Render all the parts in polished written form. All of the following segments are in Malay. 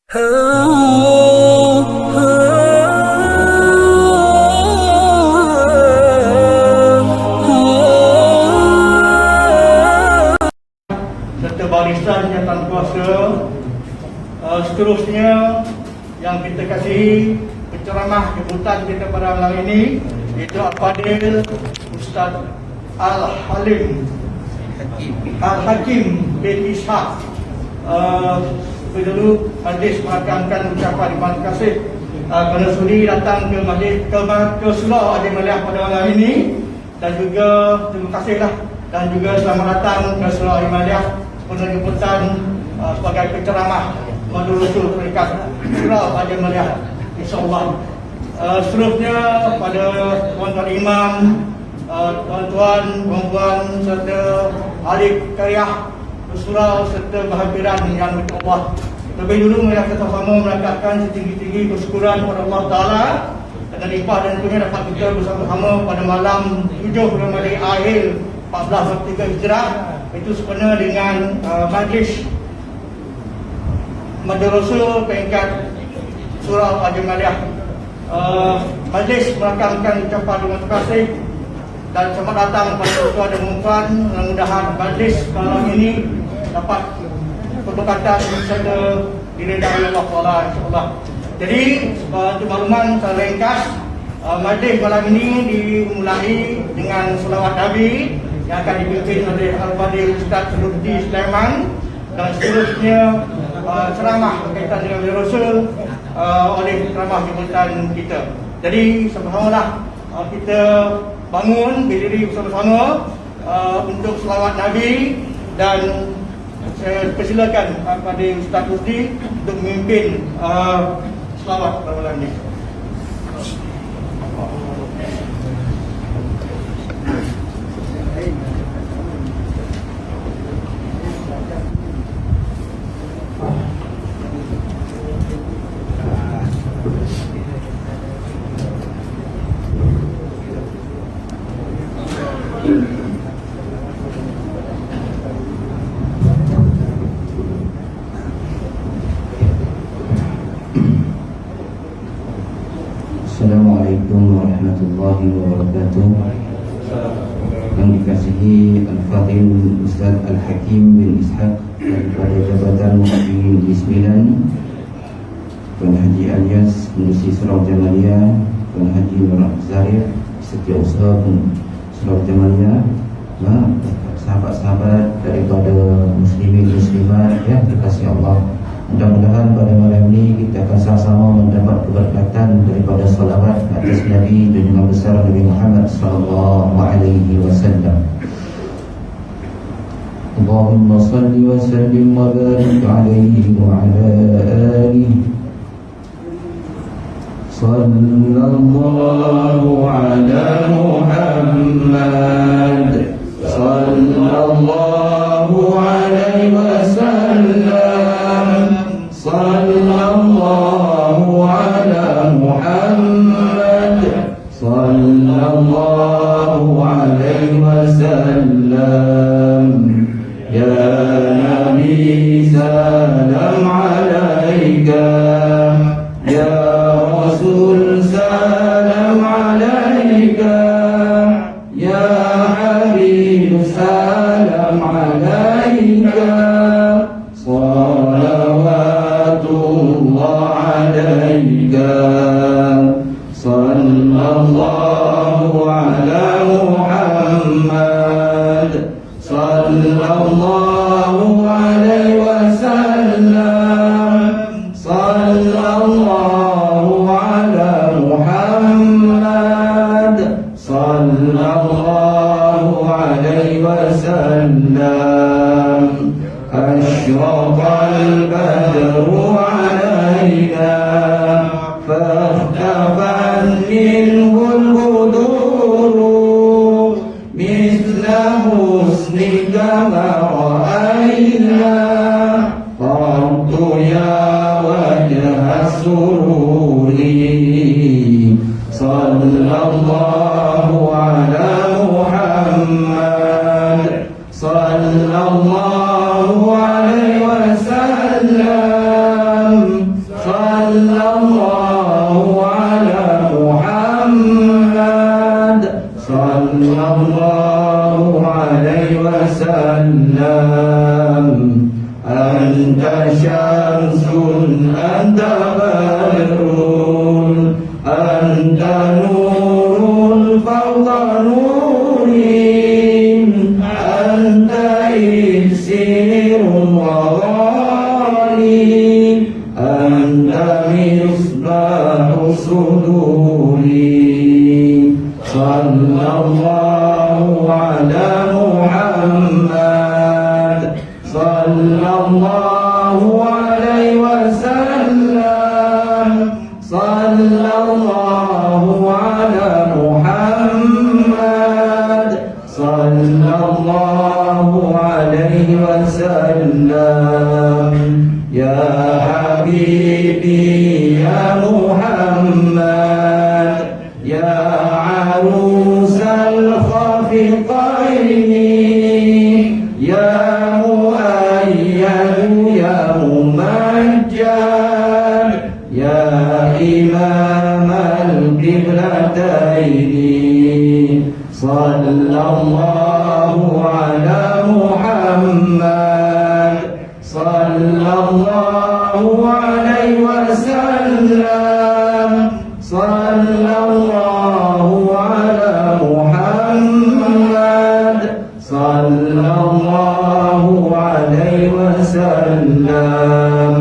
Serta barisan yang tanpa kuasa. Seterusnya yang kita kasih penceramah jemputan kita pada malam ini, iaitu Al-Fadil Ustaz Al-Hakim bin Ishaq. Dulu majlis merakamkan ucapan terima kasih kerana sudi datang ke majlis ke Surau Adi Maliah pada malam ini, dan juga terima kasihlah dan juga selamat datang ke Surau Adi Maliah penuh jemputan sebagai penceramah Maduratul Peringkat Surau Adi Maliah, insyaAllah. Seterusnya pada tuan-tuan imam, tuan-tuan, puan-puan serta ahli karyah surau serta kehadiran yang Allah. Lebih dulu marilah kita sama melangkahkan setinggi-tinggi bersyukuran kepada Allah Ta'ala dan limpah dan kurnia dapat kita bersama-sama pada malam 7 Ramadhan akhir 1443 Hijrah, itu sebenarnya dengan majlis Madrasah Peringkat Surau Adi Maliah. Majlis merakamkan ucapan terima kasih dan selamat datang kepada tuan dan puan. Mudah-mudahan majlis malam ini dapat berberkatan serta diridai Allah Taala, insya-Allah. Jadi untuk makluman secara ringkas, majlis malam ini dimulai dengan selawat Nabi yang akan dipimpin oleh Al-Fadil Ustaz Lutfi Sulaiman, dan seterusnya ceramah berkaitan dengan Rasul oleh ceramah jemputan kita. Jadi sama-samalah kita bangun, berdiri bersama-sama untuk selawat Nabi, dan saya persilakan kepada Ustaz Lutfi untuk memimpin selawat pada malam ini. Assalamualaikum warahmatullahi wabarakatuh. Yang dikasihi Al-Fadil Ustaz Al-Hakim bin Ishaq daripada Jabatan Muhyiddin Bismillah, Tuan Haji Alias Pengurusi Surau Jamaliyah, Tuan Haji Nur Zarif Setiausaha Surau Jamaliyah, sahabat-sahabat daripada muslimin muslimat yang dikasihi Allah. Mudah-mudahan pada malam ini kita akan sama-sama mendapat keberkatan daripada salawat atas Nabi Junjungan besar Nabi Muhammad sallallahu alaihi wasallam. Allahumma salli wa sallim wa barik alaihi wa ala alihi. Sallallahu ala Muhammad sallallahu alaihi wasallam. Sallallahu ala Muhammad sallallahu alaihi wasallam. Ya Nabi salam alaika, ya Rasul salam alaika, ya Habib salam alaika. Sallallahu ala Muhammad sallallahu alaihi wasallam. Sallallahu ala Muhammad sallallahu alaihi wasallam. Asyraqal badru alaina فاختفت منه البدور مثل حسنك ما رأينا قط يا وجه السرور. صلى الله على محمد صلى الله عليه وسلم. syamsun, anta badrun, anta nurun fawqa nurin, anta iksirun wa ghali, anta misbahu suduri. Sallallahu ala Muhammad, sallallahu alaihi wasallam, sallallahu ala Muhammad, sallallahu alaihi wasallam. Ya Habibi ya Muhammad, ya arusal khafiqaini, ya muayyadu ya mumajjad, ya imam al-qiblataini. Sallallahu ala Muhammad, sallallahu alaihi wasallam, sallallahu ala Muhammad, sallallahu alaihi wasallam.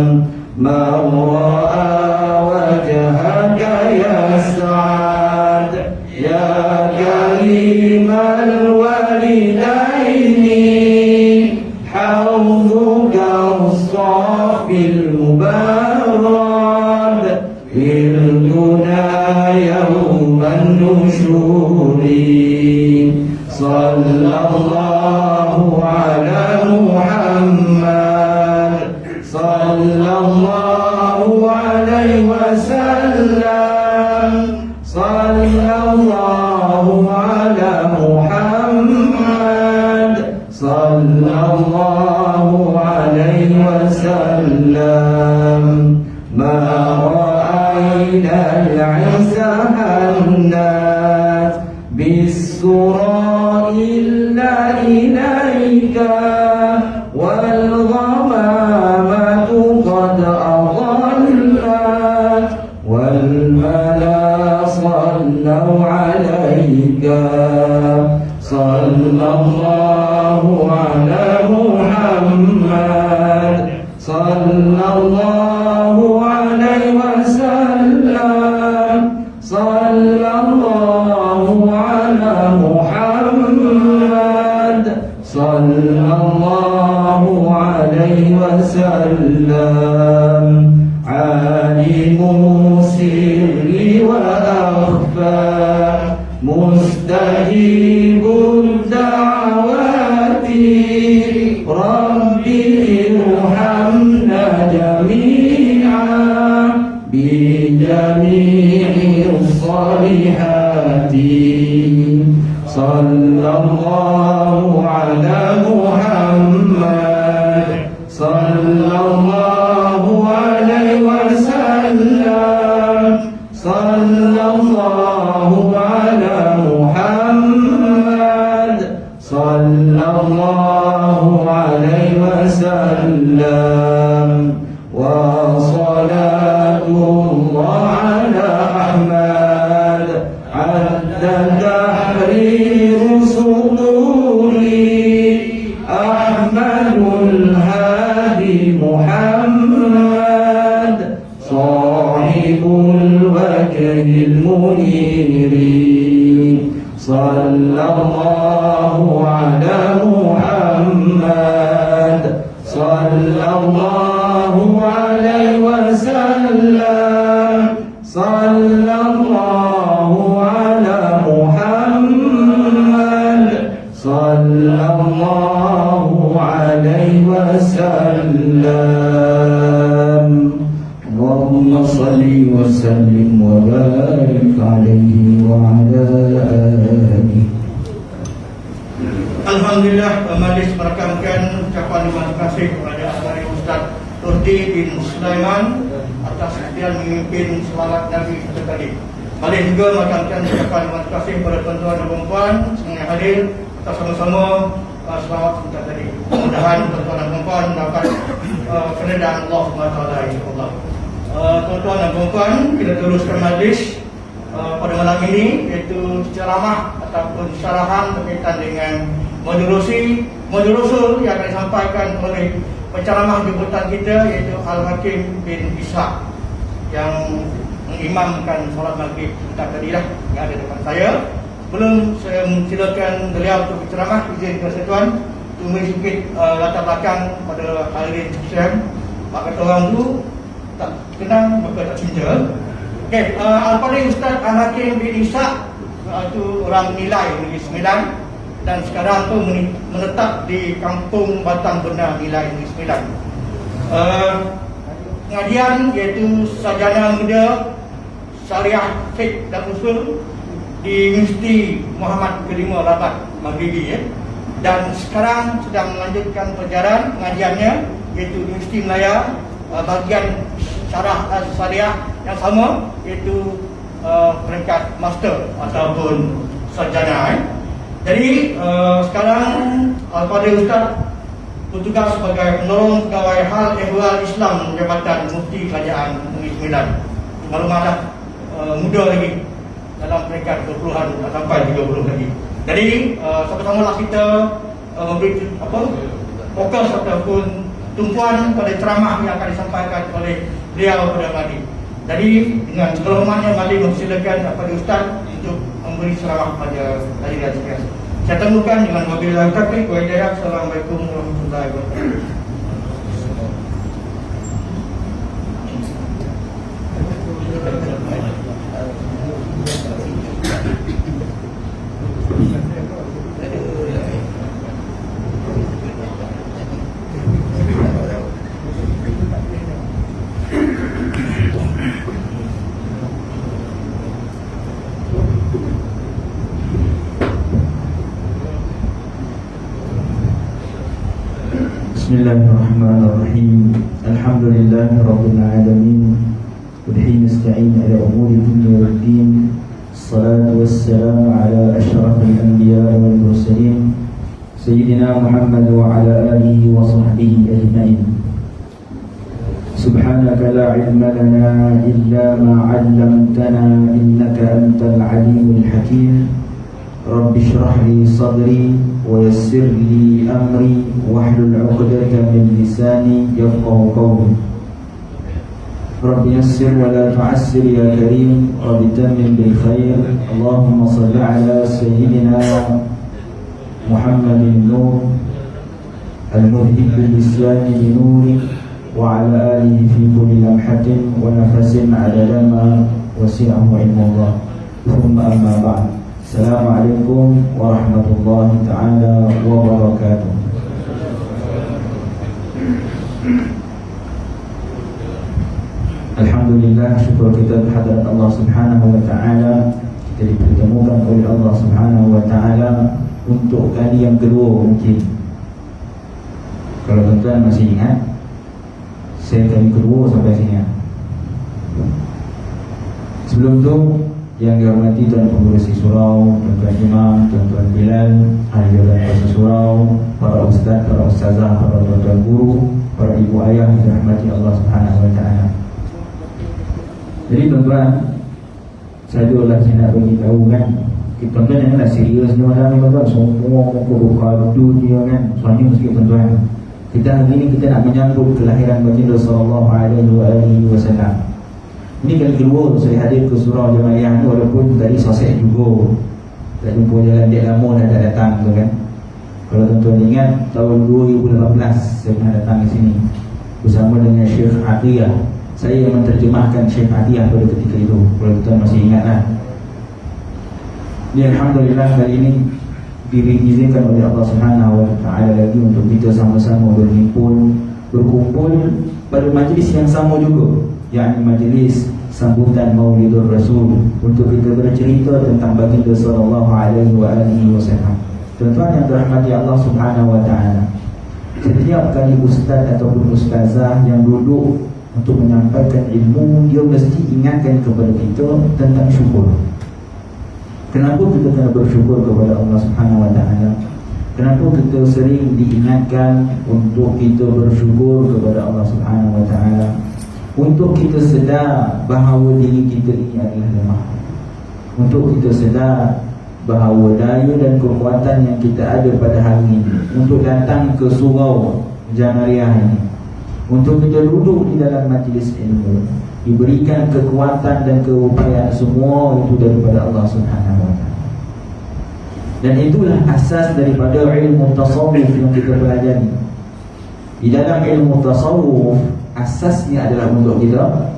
Ma ra'a wajhaka ya Sa'ad, ya karimal walidaini, hawduka as-safil mubarad, irduna yawman nushuri. Sallallahu ala Muhammad, sallallahu alaihi wasallam, sallallahu ala Muhammad, sallallahu alaihi wasallam. Ma ra'ayna al-'izza hannat bis-sura illa ilayka, wal ghamamatu qad adallat, wal mala sallu alayka. Sallallahu ala Muhammad, sallallahu alaihi wasallam, sallallahu ala Muhammad, sallallahu alaihi wasallam. Alimu sirri wa akhfa, mustajibud da'wati, rabbi irhamna jami'an bi jami'i salihati. Sallallahu ala Muhammad, sallallahu alaihi wasallam, sallallahu ala Muhammad, sallallahu alaihi wasallam. Wa salatullah ala Ahmad, adda tahrir suduri, Ahmadul Hadi Muhammad, sahibul wajhil muniri. Sallallahu ala Muhammad, sallallahu alaihi wasallam, sallallahu ala Muhammad, sallallahu alaihi wasallam. Allahumma salli wa sallim wa barik alaihi wa ala alihi. Alhamdulillah, majelis merekamkan ucapan terima kasih kepada Asari Ustaz Turdi bin Sulaiman atas kesediaan memimpin selawat Nabi itu tadi. Majelis juga merekamkan ucapan terima kasih kepada tuan-tuan dan puan-puan yang hadir atas sama-sama selawat kita tadi. mudah-mudahan tuan-tuan dan puan dapat keredaan Allah SWT, insyaAllah. Tuan-tuan dan puan, kita teruskan majlis pada malam ini, iaitu ceramah ataupun syarahan berkaitan dengan Maulid Rasul yang akan disampaikan oleh penceramah jemputan kita, iaitu Al-Hakim bin Ishaq yang mengimamkan solat maghrib tadi lah yang ada depan saya. Belum saya silakan beliau untuk berceramah, izin Tuan untuk memberi sedikit latar belakang pada hadirin sekalian. Pak kata orang tu tak kenal maka tak cinta. Okey, Al-Fadhil Ustaz Al-Hakim bin Ishaq itu orang nilai Negeri Sembilan dan sekarang tu menetap di Kampung Batang Benar nilai Negeri Sembilan. Pengajian iaitu sarjana muda Syariah Fiqh dan Usul di Universiti Muhammad Kelima Rabat Maghribi dan sekarang sedang melanjutkan pelajaran pengajiannya iaitu Universiti Melaya bahagian Syarah Syariah yang sama iaitu peringkat master ataupun sarjana. Jadi sekarang Al-Fadhil Ustaz bertugas sebagai penolong pegawai hal ehwal Islam Jabatan Mufti Kerajaan Negeri Sembilan. Maklumatlah muda lagi dalam peringkat 20-an sampai 30 lagi. Jadi sama-samalah kita memberi fokus ataupun tumpuan pada ceramah yang akan disampaikan oleh beliau pada pagi. Jadi dengan segala hormatnya mari mempersilakan kepada Ustaz untuk memberi ceramah pada hadirin sekalian. Saya temukan dengan wabillahi taufiq wa hidayah. Assalamualaikum warahmatullahi wabarakatuh. Bismillahirrahmanirrahim. Alhamdulillahi rabbil alamin. Wabihi nasta'in ala umuri dunya waddin. Assalatu wassalamu ala asyrafil anbiya wal mursalin Sayyidina Muhammad wa ala alihi wa sahbihi ajma'in. Subhanaka la ilma lana illa ma 'allamtana innaka antal alimul hakim. Rabbi shrah li sadri wa yassir li amri wahlul 'uqdatam min lisani yafqahu qawli. Rabbi yassir wa la tu'assir ya karim. Rabbi tammim bil khair. Allahumma salli ala sayyidina Muhammadin nur al-mudhib bil isyani bi nuri wa ala alihi fi kulli lamhatin wa nafasin adada ma wasi'ahu ilmullah. Thumma amma ba'd. Assalamualaikum warahmatullahi ta'ala wabarakatuh. Alhamdulillah, syukur kita kehadirat Allah Subhanahu wa ta'ala. Kita dipertemukan oleh Allah Subhanahu wa ta'ala untuk kali yang kedua mungkin. Kalau tuan-tuan masih ingat, saya kali kedua sampai sini. Sebelum tu, yang dihormati Tuan Pengurusi Surau, Tuan-Tuan Imam, Tuan-Tuan Bilal, ahli jawatan kuasa surau, para ustaz, para ustazah, para tuan-tuan guru, para ibu ayah yang dirahmati Allah Subhanahu wa ta'ala. Jadi tuan-tuan, saya nak bagi tahu kan, tuan-tuan janganlah serius ni malam ni tuan-tuan. Semua muka kadu dia kan. Soalnya mesti tuan-tuan, kita hari ni kita nak menyambut kelahiran baginda sallallahu alaihi wasallam. Ini kali kedua saya hadir ke surau Jamaliah ni, walaupun tadi sosek juga tak jumpa jalan dek lama dah datang tu kan. Kalau tuan-tuan ingat tahun 2018 saya pernah datang ke sini bersama dengan Syekh Atiyah. Saya yang menterjemahkan Syekh Atiyah pada ketika itu, kalau tuan masih ingat lah. Ini alhamdulillah kali ini diizinkan oleh Allah Subhanahu wa ta'ala lagi untuk kita sama-sama berkumpul pada majlis yang sama juga, yakni majlis sambutan Maulidur Rasul, untuk kita bercerita tentang baginda sallallahu alaihi wasallam. Tuan-tuan yang dirahmati Allah Subhanahu wa ta'ala, setiap kali ustaz ataupun ustazah yang duduk untuk menyampaikan ilmu, dia mesti ingatkan kepada kita tentang syukur. Kenapa kita kena bersyukur kepada Allah Subhanahu wa ta'ala? Kenapa kita sering diingatkan untuk kita bersyukur kepada Allah Subhanahu Wa Taala, untuk kita sedar bahawa diri kita ini adalah lemah, untuk kita sedar bahawa daya dan kekuatan yang kita ada pada hari ini untuk datang ke surau Jamariah ini, untuk kita duduk di dalam majlis ilmu, diberikan kekuatan dan keupayaan semua itu daripada Allah Subhanahu Wa Taala. Dan itulah asas daripada ilmu tasawuf yang kita pelajari. Di dalam ilmu tasawuf, asasnya adalah untuk kita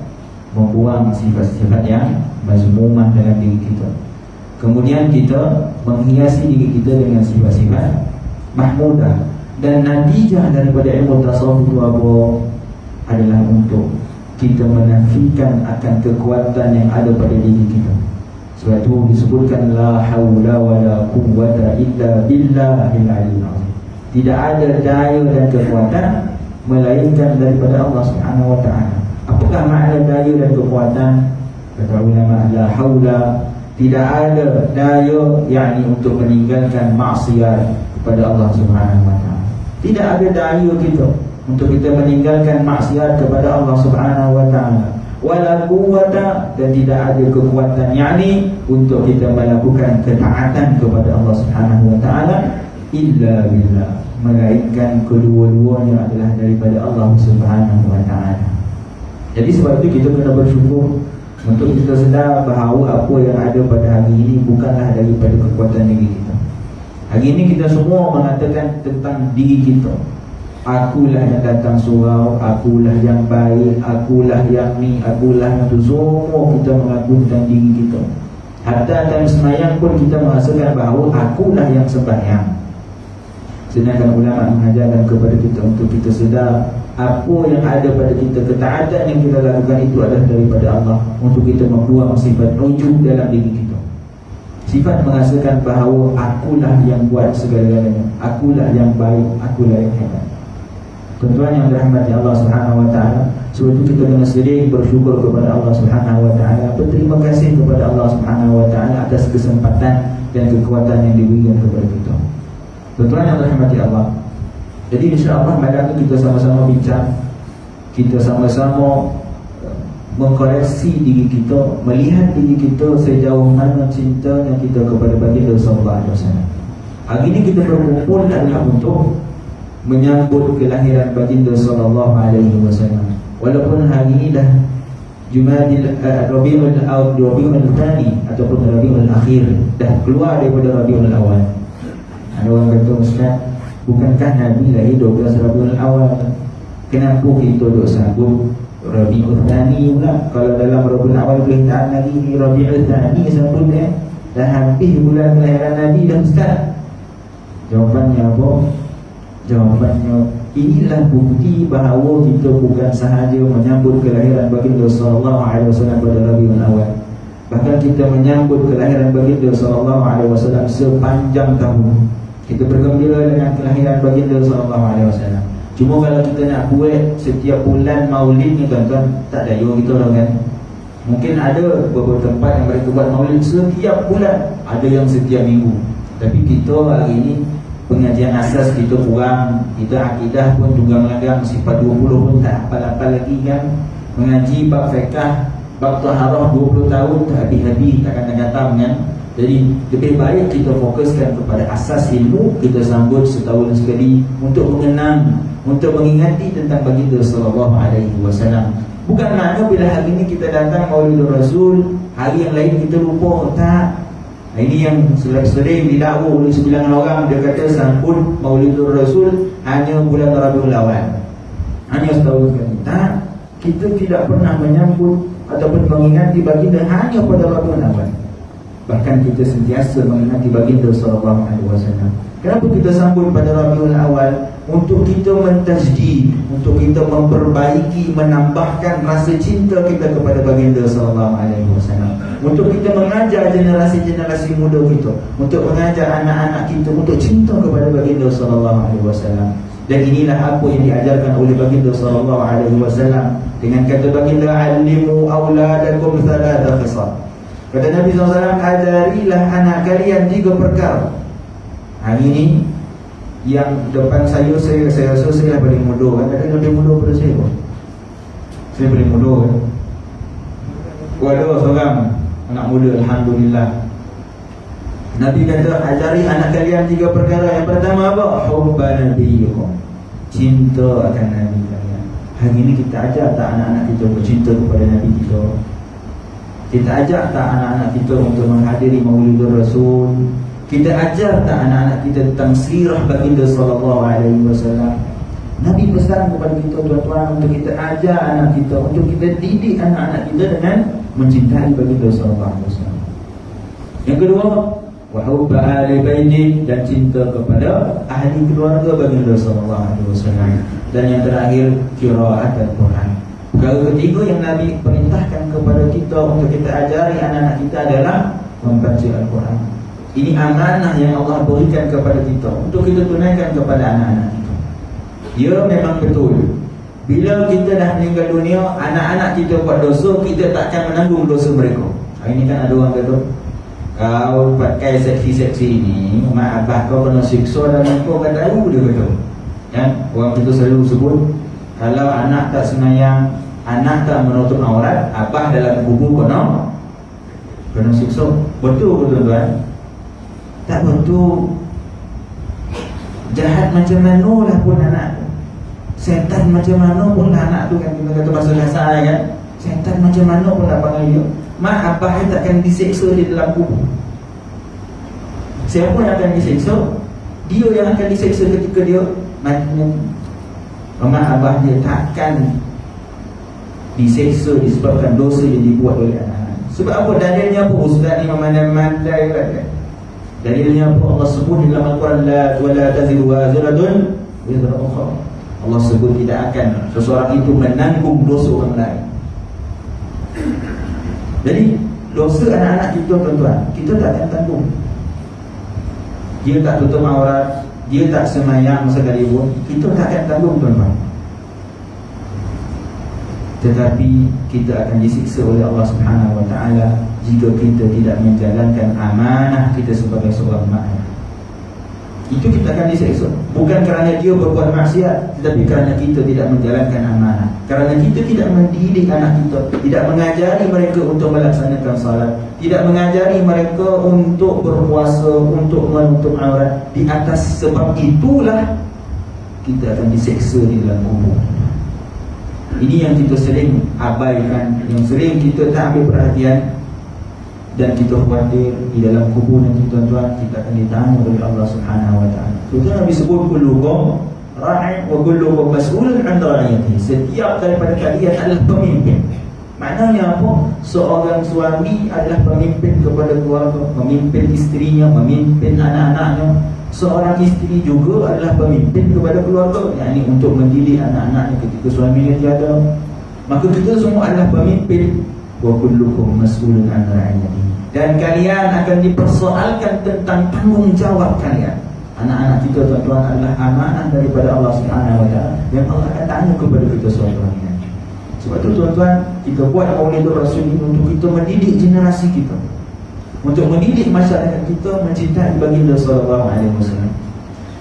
membuang sifat-sifat yang mazmumah dalam diri kita. Kemudian kita menghiasi diri kita dengan sifat-sifat mahmudah. Dan natijah daripada ilmu tasawuf itu apa? Adalah untuk kita menafikan akan kekuatan yang ada pada diri kita. Sebab itu disebutkan la haula wala quwwata illa billahil aliyyil azim. Tidak ada daya dan kekuatan melainkan daripada Allah Subhanahu Wa Taala. Apakah makna daya dan kekuatan? Kata ulama, la haula, tidak ada daya yakni untuk meninggalkan maksiat kepada Allah Subhanahu Wa Taala. Tidak ada daya kita untuk kita meninggalkan maksiat kepada Allah Subhanahu Wa Taala. Wala quwwata, dan tidak ada kekuatan yakni untuk kita melakukan ketaatan kepada Allah Subhanahu Wa Taala illa billah, melainkan kedua-duanya adalah daripada Allah Subhanahu Wa Taala. Jadi sebab itu kita kena bersyukur untuk kita sedar bahawa apa yang ada pada hari ini bukanlah daripada kekuatan diri kita. Hari ini kita semua mengatakan tentang diri kita. Akulah yang datang surau, akulah yang baik, akulah yang ni, akulah yang tu. Semua kita mengaku tentang diri kita. Hatta dalam semayang pun kita merasakan bahawa akulah yang sembahyang. Sedangkan ulama mengajarkan kepada kita untuk kita sedar apa yang ada pada kita, ketaatan yang kita lakukan itu adalah daripada Allah, untuk kita membuang sifat ujub dalam diri kita. Sifat merasakan bahawa akulah yang buat segala-galanya, akulah yang baik, akulah yang hebat. Tuan-tuan yang dirahmati Allah Subhanahu Wa Taala, sebab itu kita kena sering bersyukur kepada Allah Subhanahu Wa Taala, berterima kasih kepada Allah Subhanahu Wa Taala atas kesempatan dan kekuatan yang diberikan kepada kita. Tuan-tuan yang dirahmati Allah, jadi insya-Allah malam ini kita sama-sama bincang, kita sama-sama mengkoreksi diri kita, melihat diri kita sejauh mana cintanya kita kepada baginda sallallahu alaihi wasallam. Hari ini kita berkumpul adalah untuk menyambut kelahiran baginda sallallahu alaihi wasallam. Walaupun hari ini dah Rabiul Thani ataupun Rabiul Akhir, dah keluar daripada Rabiul Awal. Ada orang kata, Ustaz, bukankah Nabi lahir 12 Rabiul Awal? Kenapa kita duk sambut Rabiul Thani pula? Kalau dalam Rabiul Awal perintah lagi Rabiul Thani sambut dah habis bulan kelahiran Nabi dah, Ustaz. Jawapannya apa? Jawapannya, inilah bukti bahawa kita bukan sahaja menyambut kelahiran baginda sallallahu alaihi wasallam pada Rabiul Awal, bahkan kita menyambut kelahiran baginda sallallahu alaihi wasallam sepanjang tahun. Kita bergembira dengan kelahiran baginda sallallahu alaihi wasallam. Cuma kalau kita nak buat setiap bulan maulid ni, tuan-tuan, tak daya kita orang kan. Mungkin ada beberapa tempat yang mereka buat maulid setiap bulan, ada yang setiap minggu. Tapi kita hari ini pengajian asas kita kurang, kita akidah pun tunggang langgang, sifat 20 pun tak hafal-hafal lagi kan. Mengaji bab fiqh, bab taharah 20 tahun tak habis-habis, takkan datang kan. Jadi lebih baik kita fokuskan kepada asas ilmu, kita sambut setahun sekali untuk mengenang, untuk mengingati tentang baginda sallallahu alaihi wasallam. Bukan makna bila hari ini kita datang Maulidul Rasul, hari yang lain kita lupa, tak. Ini yang sering didakwa oleh sebilangan orang. Dia kata sambut Maulidul Rasul hanya bulan Rabiul Awal, hanya setahun sekali. Tak, kita tidak pernah menyambut ataupun mengingati baginda hanya pada Rabiul Awal. Bahkan kita sentiasa mengingati baginda sallallahu alaihi wasallam. Kenapa kita sambut pada Rabiul Awal? Untuk kita mentajdid, untuk kita memperbaiki, menambahkan rasa cinta kita kepada baginda sallallahu alaihi wasallam. Untuk kita mengajar generasi-generasi muda kita, untuk mengajar anak-anak kita untuk cinta kepada baginda sallallahu alaihi wasallam. Dan inilah apa yang diajarkan oleh baginda sallallahu alaihi wasallam. Dengan kata baginda, alimu auladakum thalatha khisal. Kata Nabi SAW, ajarilah anak kalian 3 perkara. Hari ini Yang depan saya rasa saya lah paling muda kan. Ada lebih muda daripada saya pun. Saya paling muda kan. Ada seorang anak muda, alhamdulillah. Nabi kata, ajari anak kalian 3 perkara. Yang pertama apa? Hubba nabiyyikum, cinta akan Nabi kalian. Hari ini kita ajak tak anak-anak kita bercinta kepada Nabi kita? Kita ajak tak anak-anak kita untuk menghadiri Maulidur Rasul? Kita ajar tak anak-anak kita tentang sirah baginda sallallahu alaihi wasallam? Nabi pesan kepada kita tuan-tuan untuk kita ajar anak kita, untuk kita didik anak-anak kita dengan mencintai baginda sallallahu alaihi wasallam. Yang kedua, wa hubba ahli baiti, dan cinta kepada ahli keluarga baginda sallallahu alaihi wasallam. Dan yang terakhir, qiraat al-Quran. Perkara ketiga yang Nabi perintahkan kepada kita untuk kita ajari anak-anak kita adalah membaca Al-Quran. Ini amanah yang Allah berikan kepada kita untuk kita tunaikan kepada anak-anak kita. Ya, memang betul, bila kita dah meninggal dunia, anak-anak kita buat dosa, kita takkan menanggung dosa mereka. Hari ni kan ada orang kata, kau pakai seksi-seksi ini, mak abah kau kena siksa dan kau kan tahu, dia kata kan? Orang kita selalu sebut, kalau anak tak semayang, anak tak menutup aurat, abah dalam kubur kena siksa. Betul ke tuan-tuan? Tak betul. Jahat macam mana lah pun anak, setan macam mana pun lah anak tu kan, kita kata bahasa kasar kan, setan macam mana pun lah panggil dia, mak abah dia takkan diseksa di dalam kubur. Siapa yang akan diseksa? Dia yang akan diseksa ketika dia mati. Mak abah dia takkan diseksa disebabkan dosa yang dibuat oleh anak. Sebab apa? Dalilnya apa? Ustaz ni memandai-mandai kan? Dalilnya apa? Allah sebut di dalam Al-Quran, la taziru waziratun wizra ukhra. Allah sebut tidak akan seseorang itu menanggung dosa orang lain. Jadi dosa anak-anak kita tuan-tuan, kita tak akan tanggung. Dia tak tutup aurat, dia tak semayang sekalipun, kita tak akan tanggung tuan-tuan. Tetapi kita akan disiksa oleh Allah Subhanahu wa ta'ala jika kita tidak menjalankan amanah kita sebagai seorang mak. Itu kita akan disiksa. Bukan kerana dia berbuat maksiat, tetapi kerana kita tidak menjalankan amanah. Kerana kita tidak mendidik anak kita, tidak mengajari mereka untuk melaksanakan salat, tidak mengajari mereka untuk berpuasa, untuk menutup aurat. Di atas sebab itulah kita akan disiksa di dalam kubur. Ini yang kita sering abaikan, yang sering kita tak ambil perhatian, dan kita khawatir di dalam kubur nanti tuan-tuan kita akan ditanya oleh Allah Subhanahu wa ta'ala. Itu Nabi sebut kullukum ra'i wa kullukum mas'ulun 'an ra'iyatihi. Setiap daripada kalian adalah pemimpin. Maknanya apa? Seorang suami adalah pemimpin kepada keluarga, memimpin isterinya, memimpin anak-anaknya. Seorang isteri juga adalah pemimpin kepada keluarga, yakni untuk mendidik anak-anaknya ketika suaminya tiada. Maka kita semua adalah pemimpin. Wa kullukum mas'ulun 'an ra'iyatihi. Dan kalian akan dipersoalkan tentang tanggungjawab kalian. Anak-anak kita tuan-tuan adalah amanah daripada Allah Subhanahu wa ta'ala yang Allah akan tanya kepada kita suatu hari nanti. Sebab itu tuan-tuan, kita buat Maulidur Rasul ini untuk kita mendidik generasi kita, untuk mendidik masyarakat kita mencintai baginda sallallahu alaihi wasallam.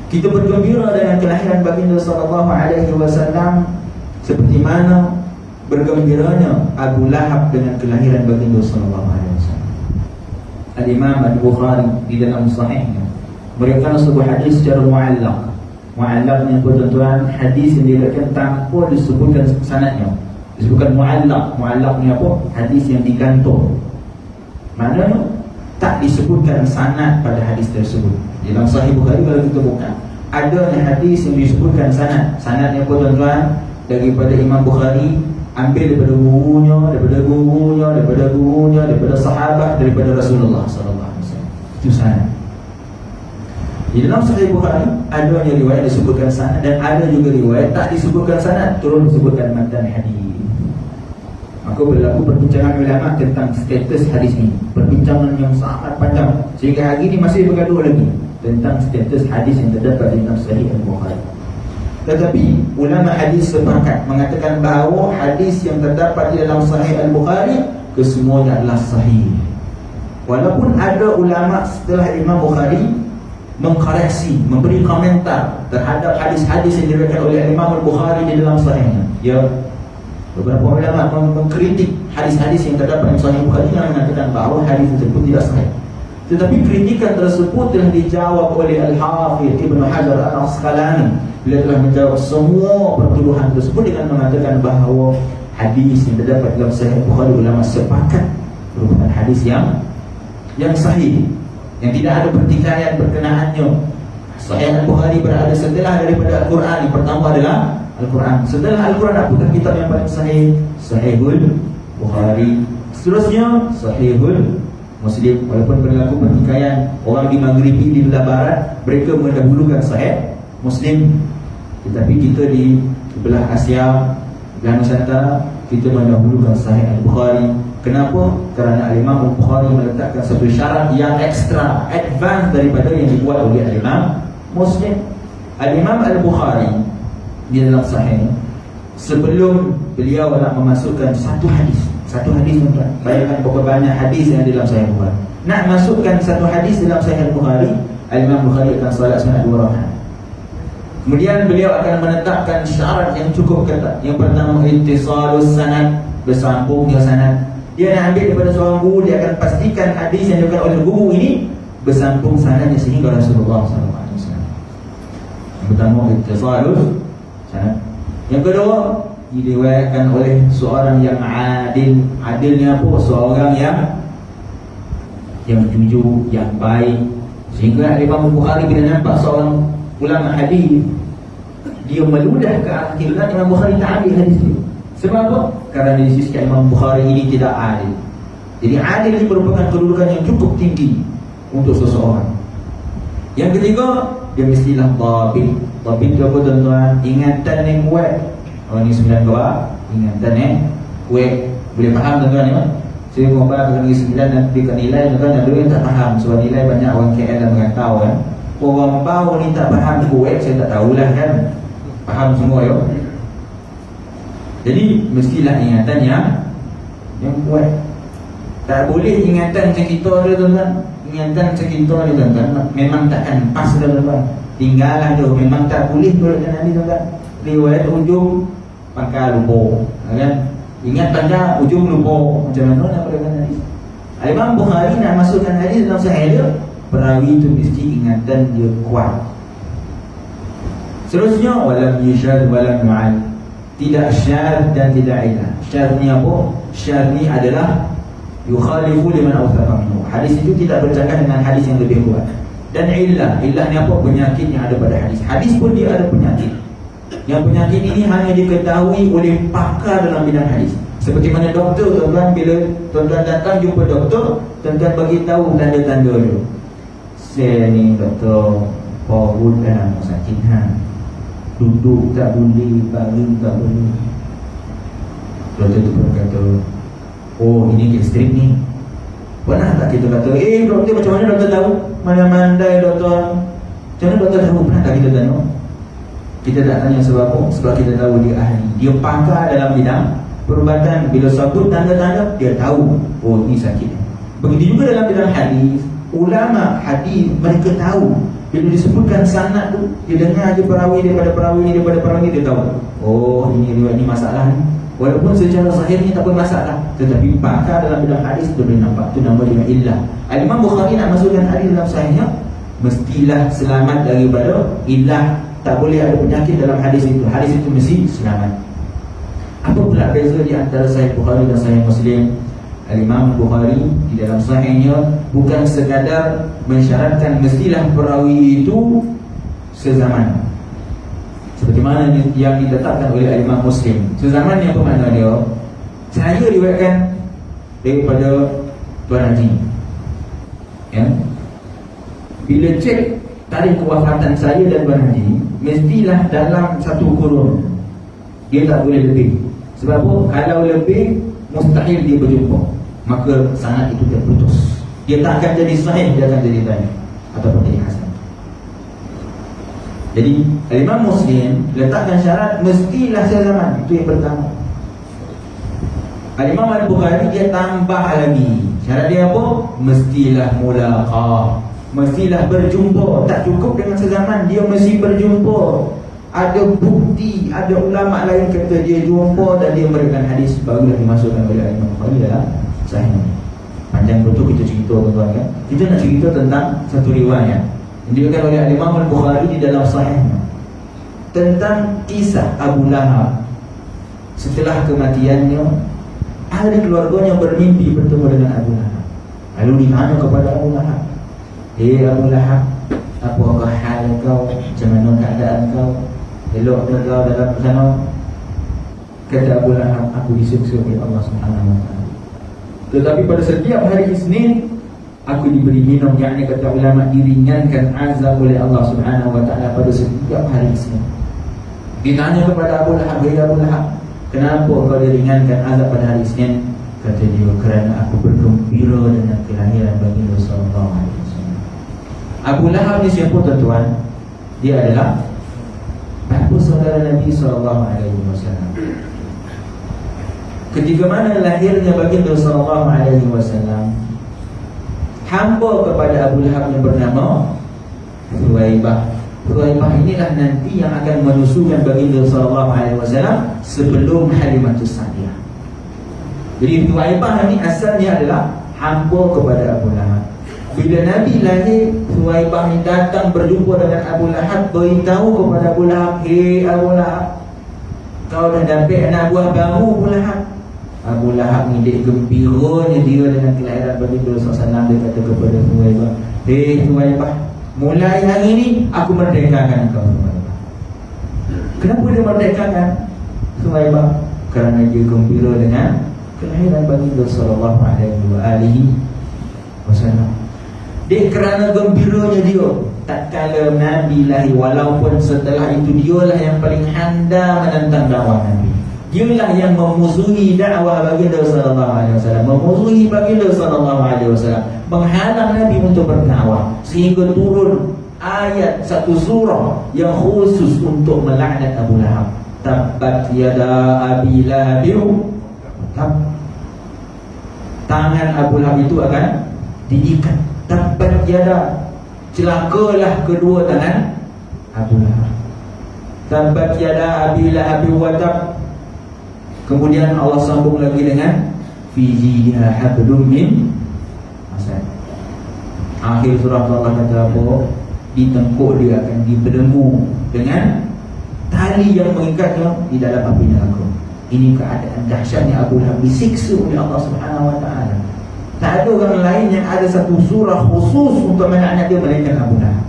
Kita bergembira dengan kelahiran baginda sallallahu alaihi wasallam seperti mana bergembiranya Abu Lahab dengan kelahiran baginda sallallahu alaihi wasallam. Al-Imam Al-Bukhari di dalam sahihnya berikan sebuah hadis secara mu'allaq. Mu'allaqnya tuan-tuan, hadis yang diriwayatkan tanpa disebutkan sanadnya. Disebutkan mu'allaq. Mu'allaqnya apa? Hadis yang digantung. Maknanya tak disebutkan sanad pada hadis tersebut. Di dalam Sahih Bukhari kalau kita buka, adanya hadis yang disebutkan sanad. Sanadnya apa tuan-tuan? Daripada Imam Bukhari, ambil daripada gurunya, daripada gurunya, daripada gurunya, daripada sahabat, daripada Rasulullah sallallahu alaihi wasallam. Itu sanad. Di dalam Sahih Bukhari ada yang riwayat disebutkan sanad dan ada juga riwayat tak disebutkan sanad, turun disebutkan matan hadis. Maka berlaku perbincangan ulama tentang status hadis ini, perbincangan yang sangat panjang sehingga hari ini masih bergaduh lagi tentang status hadis yang terdapat di dalam Sahih Al-Bukhari. Tetapi ulama hadis sepakat mengatakan bahawa hadis yang terdapat di dalam Sahih Al-Bukhari kesemuanya adalah sahih. Walaupun ada ulama setelah Imam Bukhari mengkoreksi, memberi komentar terhadap hadis-hadis yang diriwayatkan oleh Imam Al-Bukhari di dalam sahihnya. Ya, beberapa ulama mengkritik hadis-hadis yang terdapat di Sahih Bukhari yang mengatakan bahawa hadis tersebut tidak sahih. Tetapi kritikan tersebut telah dijawab oleh Al-Hafidh Ibn Hajar Al-Asqalani bila telah menjawab semua pertuduhan tersebut dengan mengatakan bahawa hadis yang terdapat dalam Sahih Bukhari ulama sepakat merupakan hadis yang sahih, yang tidak ada pertikaian berkenaannya. Sahih Al-Bukhari berada setelah daripada Al-Quran. Yang pertama adalah Al-Quran. Setelah Al-Quran, apakah kitab yang paling sahih? Sahihul Bukhari. Seterusnya Sahihul Muslim. Walaupun berlaku pertikaian, orang di Maghribi, di belah barat, mereka mendahulukan Sahih Muslim, tetapi kita di belah Asia, belah Nusantara, kita mendahulukan Sahih Al-Bukhari. Kenapa? Kerana Imam Al-Bukhari meletakkan satu syarat yang ekstra, advance daripada yang dibuat oleh Imam Muslim. Imam Al-Bukhari di dalam Sahih, sebelum beliau nak memasukkan satu hadis tuan-tuan, bayangkan berapa banyak hadis yang ada dalam Sahih Bukhari. Nak masukkan satu hadis dalam Sahih Bukhari, Imam Bukhari akan salat sunat 2 rakaat. Kemudian beliau akan menetapkan syarat yang cukup ketat. Yang pertama, ittisalus sanad, bersambungnya sanad. Dia nak ambil daripada seorang guru, dia akan pastikan hadis yang diberikan oleh guru ini bersambung sanadnya sehingga Rasulullah SAW. Yang pertama, ittisalus sanad. Yang kedua, diriwayatkan oleh seorang yang adil. Adilnya apa? Seorang yang jujur, yang baik. Sehingga Imam Bukhari bila nampak seorang ulama hadis, dia meludah ke arah kiblat, Imam Bukhari tak ambil hadis itu. Sebab apa? Kerana di sisi Imam Bukhari ini tidak adil. Jadi adil ini merupakan kedudukan yang cukup tinggi untuk seseorang. Yang ketiga, dia mestilah dhabit. Dhabit itu apa tuan-tuan? Ingatan yang kuat. Oh, ini 9 doa, ingatan yang kuat. Boleh faham tuan-tuan ya? Saya ngomong ke negeri 9 nanti ke nilai, tuan-tuan ada yang tak faham. Sebab nilai banyak orang KL dan merantau kan. Orang bau ni tak faham kuat, saya tak tahulah kan. Faham semua ya? Jadi mestilah ingatan yang kuat. Tak boleh ingatan macam kita ada tuan-tuan. Ingatan macam kita ada tuan-tuan, memang takkan pas tuan-tuan. Tinggallah tu, memang tak boleh berkata Nabi tuan-tuan. Riwayat ujung pangkal lupa kan? Ingat panjang ujung lupa. Macam mana nak berkata Nabi? Imam Bukhari nak masukkan hadis dalam Sahih dia, perawi itu mesti ingatan dia kuat. Seterusnya, walam yashad walam yu'al. Tidak syad dan tidak ilah. Syad ni apa? Syad ni adalah yukhalifu liman awthaqa minhu. Hadis itu tidak bercakap dengan hadis yang lebih kuat. Dan ilah ni apa? Penyakit yang ada pada hadis. Hadis pun dia ada penyakit. Yang penyakit ini hanya diketahui oleh pakar dalam bidang hadis. Seperti mana doktor tuan-tuan, bila tuan-tuan datang jumpa doktor, tuan-tuan bagi tahu tanda-tanda dia. Saya ni doktor, perut dan sakit duduk tak boleh, baring tak boleh. Doktor tu pun kata, oh ini gastrik ni. Pernah tak kita kata, doktor macam mana doktor tahu? Mana mandai doktor. Macam mana doktor tahu? Pernah tak kita tanya? Kita tak tanya sebab apa? Sebab kita tahu dia ahli. Dia pakar dalam bidang perubatan. Bila sebut tanda-tanda, dia tahu, oh ini sakit. Begitu juga dalam bidang hadis. Ulama hadis mereka tahu. Bila disebutkan sanad tu, dia dengar je perawi daripada perawi ni, dia tahu, oh ini riwayat ni masalah ni. Walaupun secara zahir ni tak pun masalah, tetapi pakar dalam bidang hadis dia boleh nampak. Tu nama dia illah. Imam Bukhari nak masukkan hadis dalam sahihnya, mestilah selamat daripada illah. Tak boleh ada penyakit dalam hadis itu. Hadis itu mesti selamat. Apa pula beza di antara Sahih Bukhari dan Sahih Muslim? Imam Bukhari di dalam sahihnya bukan sekadar mensyaratkan mestilah perawi itu sezaman, seperti mana yang ditetapkan oleh Imam Muslim. Sezaman ni apa makna dia? Saya riwayatkan daripada Tuan Haji ya? Bila cek tarikh kewafatan saya dan Tuan Haji, mestilah dalam satu kurun. Dia tak boleh lebih. Sebab apa? Kalau lebih, mustahil dia berjumpa, maka sanad itu terputus. Dia tak akan jadi sahih, dia akan jadi dhaif ataupun jadi hasan. Jadi Imam Muslim letakkan syarat mestilah sezaman. Itu yang pertama. Imam Al-Bukhari dia tambah lagi. Syarat dia apa? Mestilah mulaqah. Mestilah berjumpa. Tak cukup dengan sezaman, dia mesti berjumpa. Ada bukti, ada ulama lain kata dia jumpa dan dia memberikan hadis, barulah dimasukkan oleh Imam Bukhari dalam Sahih. Panjang betul kita cerita tuan-tuan kan. Kita nak cerita tentang satu riwayat yang diriwayatkan oleh Imam Bukhari di dalam Sahihnya tentang kisah Abu Lahab. Setelah kematiannya, ahli keluarganya bermimpi bertemu dengan Abu Lahab. Lalu ditanya kepada Abu Lahab, Abu Lahab, apakah hal kau? Macam mana keadaan kau? Elok ke kau dalam sana? Kata Abu Lahab, aku disiksa oleh Allah Subhanahu Wa Taala. Tetapi pada setiap hari Isnin aku diberi minum, yakni kata ulama diringankan azab oleh Allah Subhanahu Wa Taala pada setiap hari Isnin. Ditanya kepada Abu Lahab, Abu Lahab, kenapa kau diringankan azab pada hari Isnin? Kata dia, kerana aku bergembira dengan kelahiran baginda sallallahu alaihi wasallam. Abu Lahab ni siapa tuan-tuan? Dia adalah bapa saudara Nabi sallallahu alaihi wasallam. Ketika mana lahirnya baginda sallallahu alaihi wasallam, hamba kepada Abu Lahab yang bernama Thuwaibah. Thuwaibah inilah nanti yang akan menyusukan baginda sallallahu alaihi wasallam sebelum Halimatus Sa'diyah. Jadi Thuwaibah ini asalnya adalah hamba kepada Abu Lahab. Bila Nabi lahir, Thuwaibah ini datang berjumpa dengan Abu Lahab, beritahu kepada Abu Lahab, Abu Lahab, kau dah dapat anak buah baru Abu Lahab. Abu Lahab ni dia gembiranya dia dengan kelahiran baginda sallallahu alaihi wasallam. Dia kata kepada Thuwaibah, Thuwaibah, mulai hari ni aku merdekakan kau. Thuwaibah, kenapa dia merdekakan Thuwaibah? Kerana dia gembira dengan kelahiran baginda sallallahu alaihi wasallam. Dia kerana gembiranya dia, tak kala Nabi lahir, walaupun setelah itu dialah yang paling handal menentang dakwah Nabi. Dialah yang memusuhi dakwah baginda sallallahu alaihi wasallam, memusuhi baginda sallallahu alaihi wasallam, menghalang Nabi untuk berdakwah, sehingga turun ayat satu surah yang khusus untuk melaknat Abu Lahab. Tabbat yada Abi Lahab, tangan Abu Lahab itu akan diikat. Tabbat yada, celakalah kedua tangan Abu Lahab. Tabbat yada Abi Lahab wa tab. Kemudian Allah sambung lagi dengan fi jidha hablum min masad. Akhir surah Allah kata apa? Di tengkuk dia akan dibelenggu dengan tali yang mengikatnya di dalam api neraka. Ini keadaan dahsyatnya Abu Lahab disiksa oleh Allah Subhanahu Wa Taala. Tak ada orang lain yang ada satu surah khusus untuk melaknat dia melainkan Abu Lahab.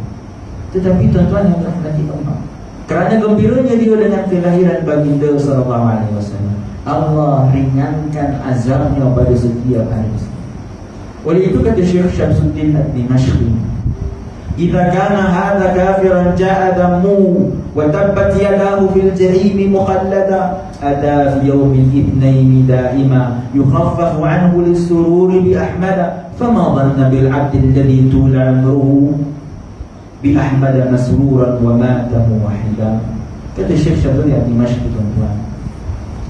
Tetapi tuan-tuan yang dirahmati Allah, kerana gembiranya dia dengan kelahiran baginda sallallahu alaihi wasallam, Allah ringankan azabnya pada setiap hari. Oleh itu kata Syekh Syamsuddin Ad-Dimashqi, "Idza kana hadza kafiran ja'a damu wa tabbat yadahu fil jahim mukhallada ada fi yawmil ithnain da'ima yukhaffafu anhu lis-sururi bi ahmada fama dhanna bil 'abdi alladhi tula amruhu bi ahmada masruran wa mata muwahhida." Kata Syekh Syamsuddin Ad-Dimashqi, tuan-tuan,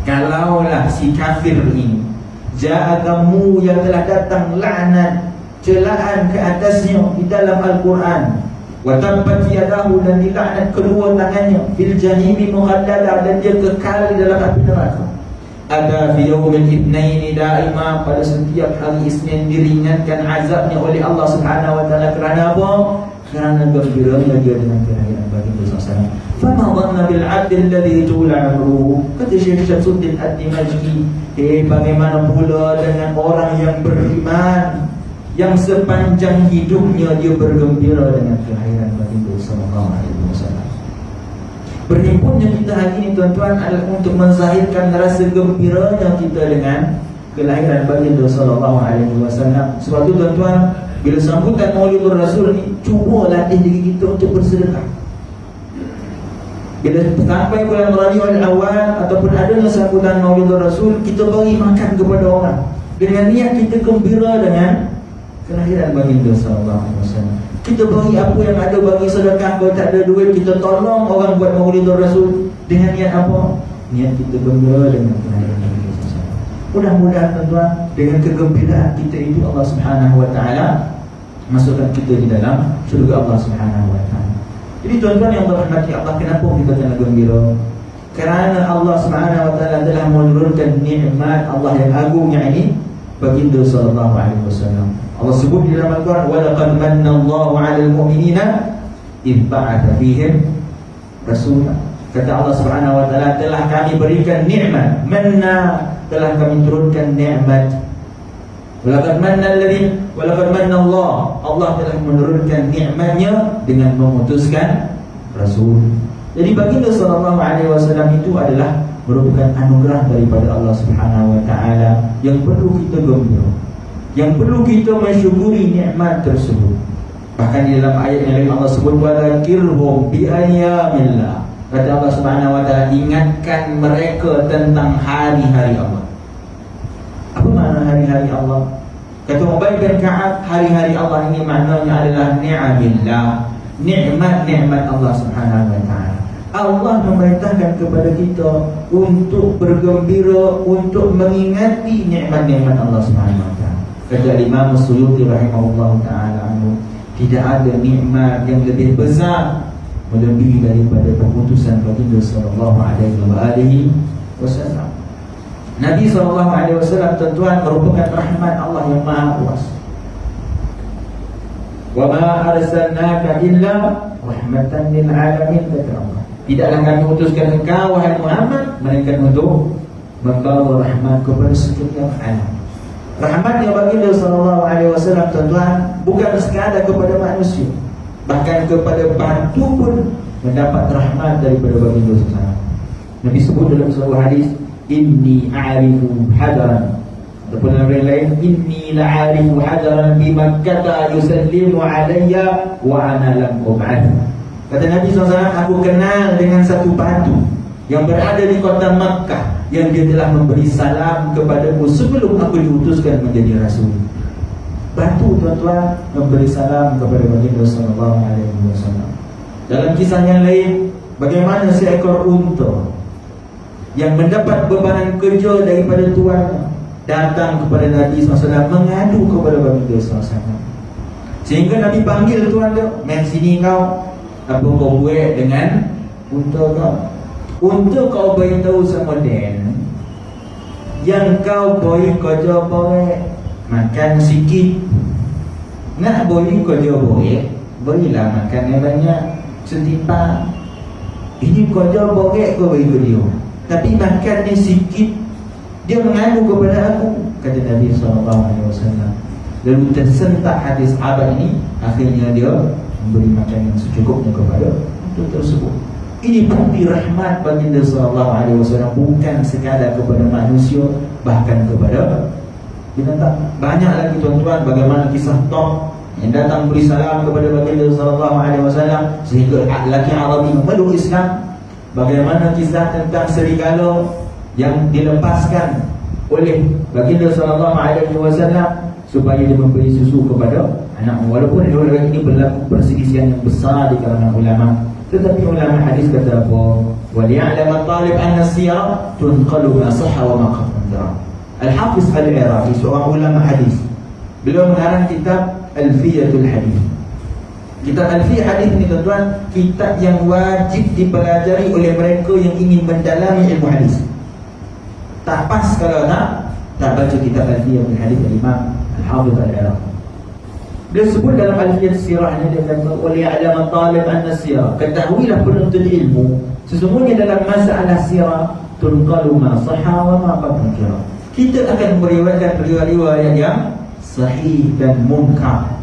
kalaulah si kafir ini ja'adamu yang telah datang laknat, celaan ke atasnya di dalam Al-Quran, wa tabbat yadahu, dan dilaknat kedua tangannya, fil jahimi mukhallada, dan dia kekal di dalam api neraka. Ada fi yaumil ithnain daima, pada setiap hari Isnin diringankan azabnya oleh Allah Subhanahu Wa Taala. Kerana apa? Kerana gembiranya dia dengan kelahiran baginda sallallahu alaihi wasallam. Fama dhanna bil 'abdi alladhi tula amruhu. Kata Syekh Syamsuddin Ad-Dimashqi, bagaimana pula dengan orang yang beriman, yang sepanjang hidupnya dia bergembira dengan kelahiran baginda sallallahu alaihi wasallam. Berhimpunnya kita hari ini, tuan-tuan, adalah untuk menzahirkan rasa gembiranya kita dengan kelahiran baginda sallallahu alaihi wasallam. Sebab itu, tuan-tuan, bila sambutan Maulidur Rasul ni, cuba latih diri kita untuk bersedekah. Bila sampai bulan Rabiul Awal ataupun adanya sambutan Maulidur Rasul, kita bagi makan kepada orang dengan niat kita gembira dengan kelahiran baginda sallallahu alaihi wasallam. Kita bagi apa yang ada, bagi sedekah. Kalau tak ada duit, kita tolong orang buat Maulidur Rasul dengan niat apa? Niat kita gembira dengan kelahiran baginda sallallahu alaihi wasallam. Mudah-mudahan, tuan-tuan, dengan kegembiraan kita itu Allah Subhanahu Wa Taala masukkan kita di dalam syurga Allah Subhanahu wa taala. Jadi tuan-tuan yang dirahmati Allah, kenapa kita kena gembira? Kerana Allah Subhanahu wa taala telah menurunkan nikmat Allah yang agung yang ini baginda sallallahu alaihi wasallam. Allah sebut di dalam Al-Quran, wa laqad manna Allahu 'alal mu'minina idh ba'atha fihim rasulan. Kata Allah Subhanahu wa taala, telah kami berikan nikmat, manna, telah kami turunkan nikmat. Walaqad manna Allah, Allah telah menurunkan nikmatnya dengan memutuskan rasul. Jadi baginda sallallahu alaihi wasallam itu adalah merupakan anugerah daripada Allah Subhanahu wa taala yang perlu kita gembira, yang perlu kita mensyukuri nikmat tersebut. Bahkan di dalam ayat yang lain Allah sebut, wadzakirhum bi ayyamillah. Kata Allah Subhanahu wa taala, ingatkan mereka tentang hari-hari Allah. Apa makna hari-hari Allah? Kata Ubay bin Ka'ab, hari-hari Allah ini maknanya adalah ni'amillah, nikmat-nikmat Allah Subhanahu wa taala. Allah memerintahkan kepada kita untuk bergembira, untuk mengingati nikmat-nikmat Allah Subhanahu wa taala. Kata Imam Suyuti rahimahullah taala, tidak ada nikmat yang lebih besar melebihi daripada keputusan baginda sallallahu alaihi wasallam. Nabi sallallahu alaihi wasallam tuan-tuan merupakan rahmat Allah yang maha luas. Wa ma arsalnaka illa rahmatan lil alamin, kata Allah. Tidaklah kami utuskan engkau wahai Muhammad melainkan untuk membawa rahmat kepada setiap alam. Rahmatnya baginda sallallahu alaihi wasallam tuan-tuan bukan sekadar kepada manusia, bahkan kepada batu pun mendapat rahmat daripada baginda sallallahu alaihi wasallam. Nabi sebut dalam sebuah hadis, inni a'rifu hadaran, ataupun dalam lain, inni la'arifu hadaran bi Makkah yusallimu alayya wa ana lam ub'ath. Kata Nabi SAW, aku kenal dengan satu batu yang berada di kota Makkah yang dia telah memberi salam kepadaku sebelum aku diutuskan menjadi rasul. Batu tuan-tuan memberi salam kepada baginda sallallahu alaihi wasallam. Dalam kisah yang lain, bagaimana seekor unta yang mendapat bebanan kerja daripada tuannya datang kepada Nabi SAW mengadu kepada baginda SAW. Sehingga Nabi panggil tuan dia, "Mai sini kau, apa kau buat dengan unta kau? Unta kau beritahu sama Dan yang kau boleh kerja boleh makan sikit. Nak boleh kerja boleh, berilah makan yang banyak setimpal. Ini kerja boleh kau beri ke dia, tapi makannya sikit." Dia mengadu kepada aku, kata Nabi SAW. Lalu tersentak hati sahabat ini. Akhirnya dia memberi makan yang secukupnya kepada itu tersebut. Ini bukti rahmat baginda SAW, bukan sekadar kepada manusia, bahkan kepada binatang. Banyak lagi tuan-tuan bagaimana kisah Tom yang datang beri salam kepada baginda SAW sehingga lelaki Arabi memeluk Islam. Bagaimana kisah tentang serigala yang dilepaskan oleh baginda SAW supaya dia memberi susu kepada anak. Walaupun riwayat ini berlaku perselisihan yang besar di kalangan ulama, tetapi ulama hadis kata apa? وَلِيَعْلَمَ الطَّالِبْ أَنَّ السِّيَرَ تُنْقَلُ مَا صَحَّ وَمَا قَدَّرَ. Al-Hafiz Al-Iraqi, seorang ulama hadis, beliau mengarang kitab Alfiyatul Hadis. Kitab Alfiyah Hadis ini tuan-tuan, kitab yang wajib dipelajari oleh mereka yang ingin mendalami ilmu hadis. Tak pas kalau tak baca kitab Alfiyah Hadis Imam Al-Hafiz Al-Iraqi. Dia sebut dalam Alfiyah Sirahnya, dia kata, وَلِيَعْلَمَ الطَّالِبْ أَنَّ السِّيَرَ, ketahuilah penuntut ilmu, sesungguhnya dalam masalah sirah tunqalu ma sahha wa ma qad. Kita akan meriwayatkan riwayat yang sahih dan munkar.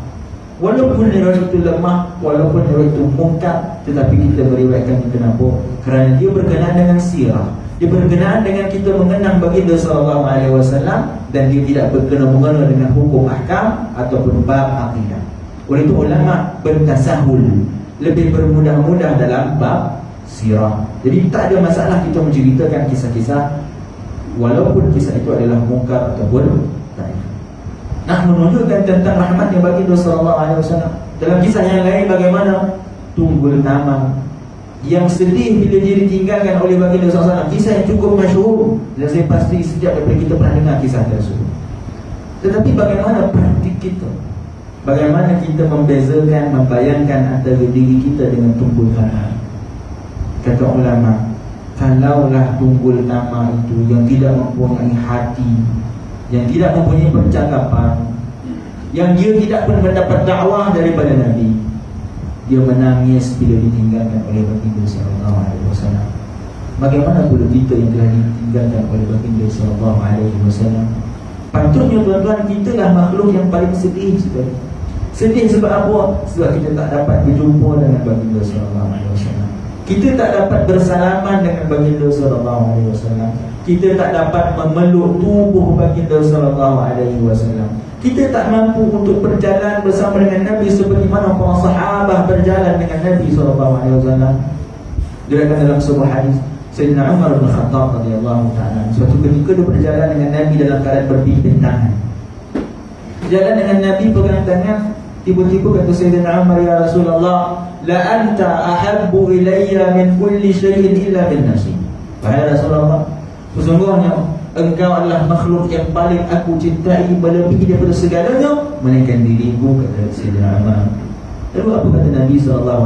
Walaupun riwayat itu lemah, walaupun riwayat itu munkar, tetapi kita meriwayatkan. Kenapa? Kerana dia berkenaan dengan sirah, dia berkenaan dengan kita mengenang baginda SAW, dan dia tidak berkena-mengena dengan hukum ahkam ataupun bab akidah. Oleh itu ulama bertasahul, lebih bermudah-mudah dalam bab sirah. Jadi tak ada masalah kita menceritakan kisah-kisah walaupun kisah itu adalah munkar ataupun taif. Nak menunjukkan tentang rahmat yang baginda SAW. Dalam kisah yang lain bagaimana Tunggul Tamang yang sedih bila dia ditinggalkan oleh baginda SAW. Kisah yang cukup masyhur dan saya pasti setiap daripada kita pernah dengar kisah tersebut. Tetapi bagaimana praktik kita? Bagaimana kita membezakan, membayangkan antara diri kita dengan tunggul tama? Kata ulama, kalaulah tunggul tama itu yang tidak mempunyai hati, yang tidak mempunyai percakapan, yang dia tidak pun mendapat dakwah daripada Nabi, dia menangis bila ditinggalkan oleh baginda sallallahu alaihi wasallam. Bagaimana pula kita yang telah ditinggalkan oleh baginda sallallahu alaihi wasallam? Patutnya tuan-tuan, kita lah makhluk yang paling sedih sekali. Sedih sebab apa? Sebab kita tak dapat berjumpa dengan baginda sallallahu alaihi wasallam. Kita tak dapat bersalaman dengan baginda sallallahu alaihi wasallam. Kita tak dapat memeluk tubuh baginda sallallahu alaihi wasallam. Kita tak mampu untuk berjalan bersama dengan Nabi seperti mana para sahabat berjalan dengan Nabi sallallahu alaihi wasallam. Diriwayatkan dalam sebuah hadis, Sayyidina Umar bin Khattab radhiyallahu ta'ala, suatu ketika dia berjalan dengan Nabi dalam keadaan berpimpin tangan. Jalan dengan Nabi pegang tangan. Tiba-tiba kata Sayyidina Umar, ya Rasulullah, la anta ahabbu ilayya min kulli syai'in illa bin nafsi. Wahai Rasulullah, sesungguhnya engkau adalah makhluk yang paling aku cintai melebihi daripada segalanya melainkan diriku, kata Sayyidina Umar. Lalu apa kata Nabi SAW?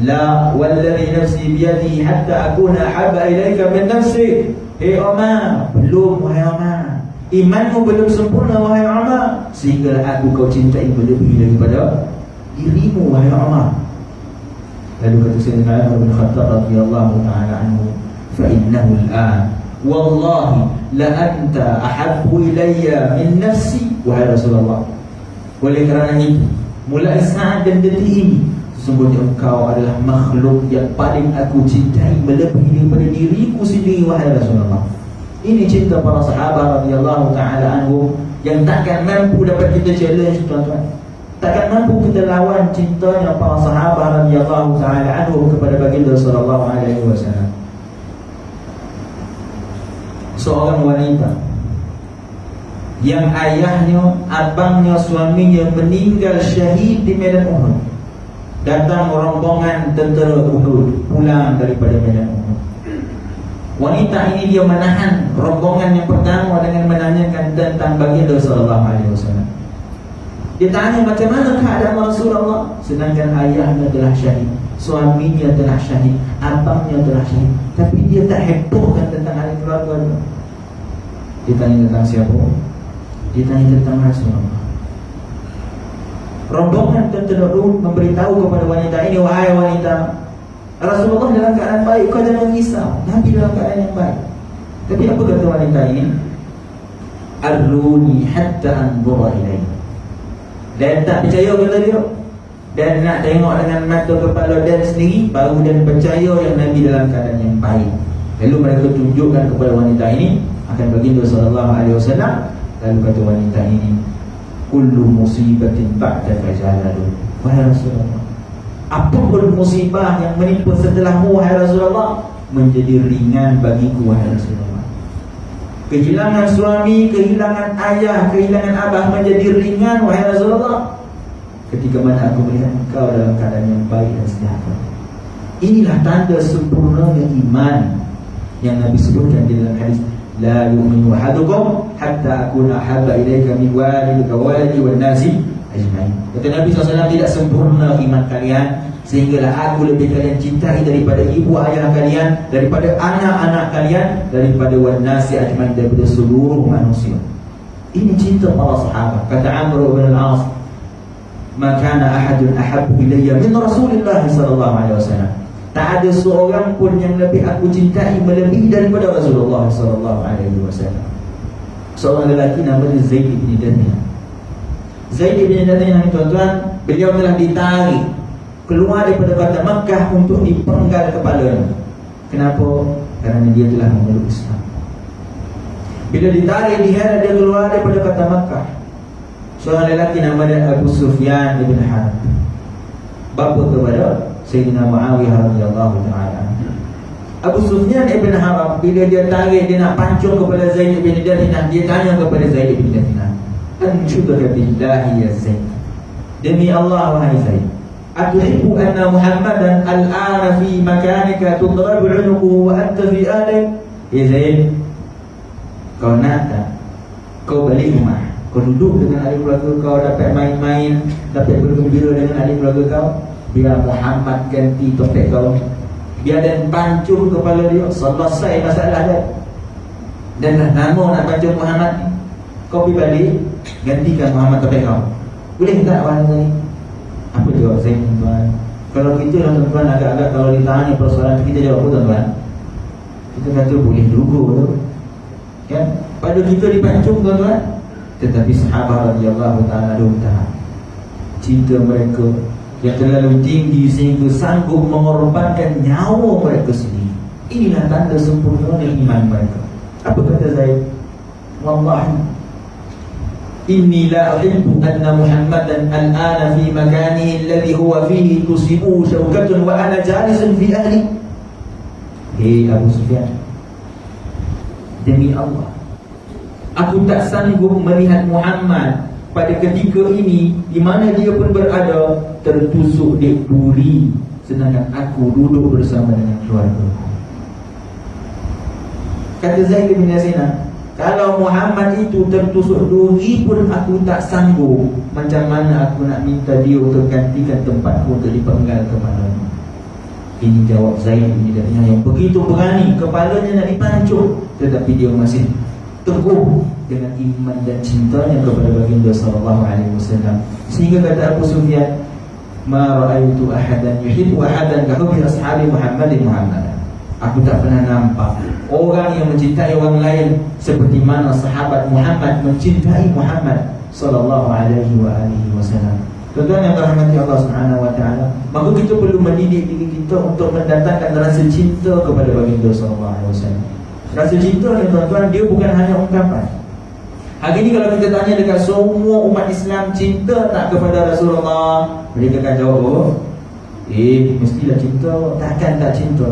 La walladhi nafsi biyadihi hatta akuna ahabba ilayka min nafsi. Umar, belum wahai Umar, imanmu belum sempurna wahai Umar, sehingga aku kau cintai melebihi daripada dirimu wahai Umar. Lalu kata Sayyidina Umar bin Khattab radhiyallahu ta'ala anhu, fa innahu al-an wallahi la anta ahabbu ilayya min nafsi. Wahai Rasulullah, oleh kerana itu mulai saat dan detik ini sesungguhnya engkau adalah makhluk yang paling aku cintai melebihi daripada diriku sendiri wahai Rasulullah. Ini cinta para sahabat radhiyallahu ta'ala anhum yang takkan mampu dapat kita challenge tuan-tuan. Takkan mampu kita lawan cintanya para sahabat radhiyallahu ta'ala anhum kepada baginda sallallahu alaihi wasallam. Seorang wanita yang ayahnya, abangnya, suaminya meninggal syahid di medan Uhud. Datang rombongan tentera Uhud pulang daripada medan Uhud. Wanita ini dia menahan rombongan yang pertama dengan menanyakan tentang baginda sallallahu alaihi wasallam. Dia tanya macam mana keadaan Rasulullah, sedangkan ayahnya telah syahid, suaminya telah syahid, abangnya telah syahid, tapi dia tak hebohkan tentang ahli keluarga dia. Dia tanya tentang siapa? Dia tanya tentang Rasulullah. Rombongan tentera Uhud memberitahu kepada wanita ini, wahai wanita, Rasulullah dalam keadaan baik, kau jangan risau, Nabi dalam keadaan yang baik. Tapi apa kata wanita ini? Arruni hatta anzura ilaihi. Dan tak percaya kata dia, dan nak tengok dengan mata kepala dan sendiri baru dan percaya yang Nabi dalam keadaan yang baik. Lalu mereka tunjukkan kepada wanita ini akan baginda sallallahu alaihi wasallam. Lalu kata wanita ini, kullu musibatin ba'da fajalalu. Wahai Rasulullah, apapun musibah yang menimpa setelahmu wahai Rasulullah menjadi ringan bagiku wahai Rasulullah. Kehilangan suami, kehilangan ayah, kehilangan abah menjadi ringan wahai Rasulullah ketika mana aku melihat engkau dalam keadaan yang baik dan sejahtera. Inilah tanda sempurnanya iman yang Nabi sebutkan di dalam hadis, la yu'minu ahadukum hatta akuna ahabba ilayka min walidika wa waladi wan nasi ajma'in. Kata Nabi SAW, tidak sempurna iman kalian sehinggalah aku lebih kalian cintai daripada ibu ayah kalian, daripada anak-anak kalian, daripada wan nasi ajma'in, daripada seluruh manusia. Ini cinta para sahabat. Kata Amr bin al-As, ma kana ahadun ahabbu ilayya min Rasulillah sallallahu alaihi wasallam. Tak ada seorang pun yang lebih aku cintai melebihi daripada Rasulullah sallallahu alaihi wasallam. Seorang lelaki namanya Zaid bin Damiyah. Zaid bin Damiyah, tuan-tuan, beliau telah ditarik keluar daripada kota Makkah untuk dipenggal kepalanya. Kenapa? Kerana dia telah memeluk Islam. Bila ditarik di hera dia keluar daripada kota Makkah, seorang lelaki namanya Abu Sufyan bin Harb, bapa kepada Sayyidina Muawiyah radhiyallahu ta'ala. Abu Sufyan ibn Harb bila dia tarik, dia nak pancung kepada Zaid bin Damiyah, dia tanya kepada Zaid bin Damiyah, ansyuduka billahi ya Zaid, demi Allah wahai Zaid, atuhibbu anna Muhammadan al-ana fi makanika tudrabu 'unuquhu wa anta fi ahlik? Ya Zaid, kau nak tak kau balik rumah, Kau duduk dengan ahli keluarga kau, dapat main-main, dapat bergembira dengan ahli keluarga kau, biar Muhammad ganti topik kau, biar dan pancung kepala dia, selesai masalah dia. Dan nama nak pancung Muhammad ni, kau pergi balik, gantikan Muhammad topik kau. Boleh tak awal ni? Apa jawab saya, tuan-tuan? Kalau kita tuan-tuan agak-agak kalau ditanya persoalan kita jawab apa, tuan-tuan? Kita kata boleh juga tu, kan? Pada kita dipancung, tuan-tuan. Tetapi sahabat radhiyallahu ta'ala tahan cinta mereka yang terlalu tinggi sehingga sanggup mengorbankan nyawa mereka sendiri. Inilah tanda sempurna iman mereka. Apa kata Zaid? Wallahi inni la uhibbu anna Muhammadan al-ana fi makanihi alladhi huwa fihi tusibuhu syawkatun wa ana jalisun fi ahli. Hei Abu Sufyan, demi Allah, aku tak sanggup melihat Muhammad pada ketika ini di mana dia pun berada tertusuk di duri, sedangkan aku duduk bersama dengan keluarga. Kata Zaid bin Yasinah, kalau Muhammad itu tertusuk duri pun aku tak sanggup, macam mana aku nak minta dia untuk gantikan tempatku untuk dipenggal kepalanya. Ini jawab Zaid bin Yasinah yang begitu berani, kepalanya nak dipancung, tetapi dia masih teguh dengan iman dan cintanya kepada baginda sallallahu alaihi wasallam. Sehingga kata Abu Sufyan, ma ra'aitu ahadan yuhibbu ahadan ka hubbi ashabi Muhammadin Muhammadan. Aku tak pernah nampak orang yang mencintai orang lain seperti mana sahabat Muhammad mencintai Muhammad sallallahu alaihi wasallam. Tuan-tuan yang dirahmati Allah Subhanahu wa taala, maka kita perlu mendidik diri kita untuk mendatangkan rasa cinta kepada baginda sallallahu alaihi wasallam. Rasa cinta ni tuan-tuan, dia bukan hanya ungkapan. Hari ni kalau kita tanya dekat semua umat Islam, cinta tak kepada Rasulullah, mereka akan jawab, mestilah cinta, takkan tak cinta.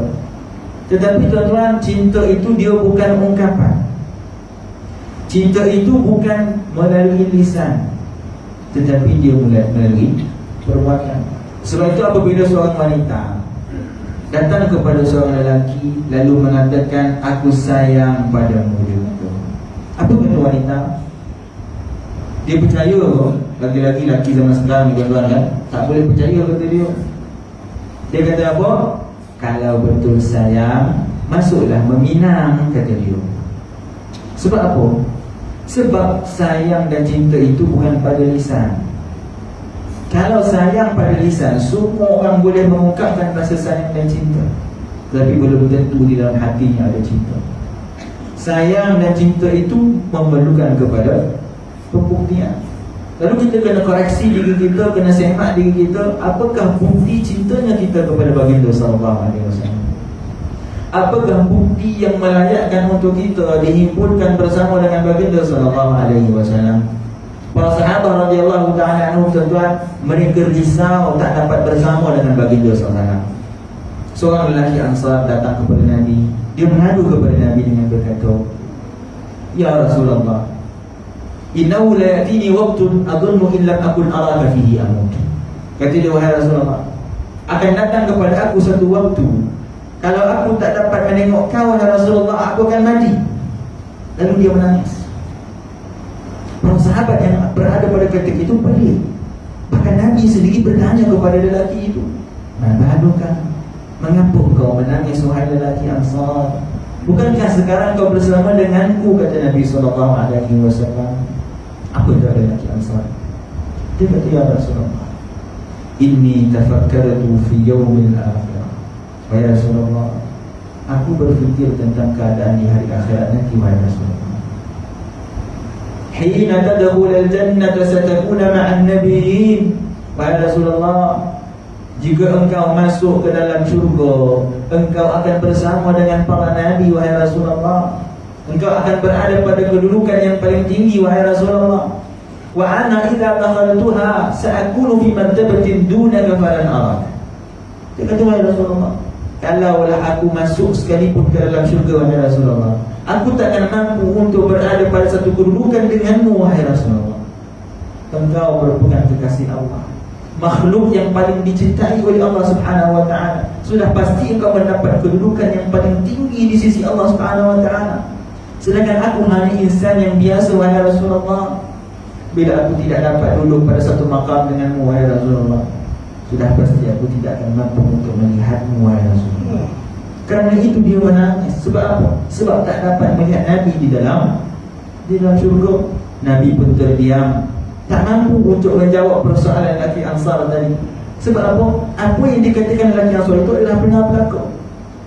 Tetapi tuan-tuan, cinta itu dia bukan ungkapan. Cinta itu bukan melalui lisan, tetapi dia melalui perbuatan. Sebab itu apabila seorang wanita datang kepada seorang lelaki lalu mengatakan, aku sayang padamu, dia kata, apa kata wanita? Dia percaya ke? Lagi-lagi lelaki zaman sekarang ni tuan-tuan kan, tak boleh percaya kata dia. Dia kata apa? Kalau betul sayang, masuklah meminang, kata dia. Sebab apa? Sebab sayang dan cinta itu bukan pada lisan. Kalau sayang pada lisan, semua orang boleh mengungkapkan rasa sayang dan cinta, tapi belum tentu di dalam hatinya ada cinta. Sayang dan cinta itu memerlukan kepada pembuktian. Lalu kita kena koreksi diri kita, kena sehat diri kita. Apakah bukti cintanya kita kepada baginda sallallahu alaihi wasallam? Apakah bukti yang melayakkan untuk kita dihimpunkan bersama dengan baginda sallallahu alaihi wasallam? Para sahabat radhiyallahu ta'ala anhum, tuan-tuan, mereka risau tak dapat bersama dengan baginda sallallahu alaihi wasallam. Seorang lelaki Ansar datang kepada Nabi. Dia mengadu kepada Nabi dengan berkata, ya Rasulullah, innahu la ya'tini waqtun adunnu illa akun araka fihi amut. Kata dia, wahai Rasulullah, akan datang kepada aku satu waktu, kalau aku tak dapat menengok kau, wahai Rasulullah, aku akan mati. Lalu dia menangis. Para sahabat yang berada pada ketika itu pelik. Bahkan Nabi sendiri bertanya kepada lelaki itu, "Mabaluka? Mengapa kau menangis, wahai lelaki Ansar? Bukankah sekarang kau bersama denganku?" kata Nabi SAW. Apa itu lelaki Ansar? Dia kata, ya Rasulullah, inni tafakkartu fi yawmil akhirah. Wahai Rasulullah, aku berfikir tentang keadaan di hari akhirat nanti, wahai Rasulullah. Hina tadkhul al-jannata satakuna ma'an nabiyyin. Wahai Rasulullah, jika engkau masuk ke dalam syurga, engkau akan bersama dengan para nabi, wahai Rasulullah. Engkau akan berada pada kedudukan yang paling tinggi, wahai Rasulullah. Wa ana idza dakhaltuha sa'akunu fi martabatin dunaka falan arak. Dia kata, wahai Rasulullah, kalaulah aku masuk sekalipun ke dalam syurga, wahai Rasulullah, aku tak akan mampu untuk berada pada satu kedudukan denganmu, wahai Rasulullah. Engkau merupakan kekasih Allah, makhluk yang paling dicintai oleh Allah Subhanahu wa ta'ala. Sudah pasti engkau mendapat kedudukan yang paling tinggi di sisi Allah Subhanahu wa ta'ala. Sedangkan aku hanya insan yang biasa, wahai Rasulullah. Bila aku tidak dapat duduk pada satu makam denganmu, wahai Rasulullah, sudah pasti aku tidak akan mampu untuk melihatmu, wahai Rasulullah. Kerana itu dia menangis. Sebab apa? Sebab tak dapat melihat Nabi di dalam syurga. Nabi pun terdiam, tak mampu untuk menjawab persoalan lelaki Ansar tadi. Sebab apa? Apa yang dikatakan lelaki Ansar itu adalah benar berlaku.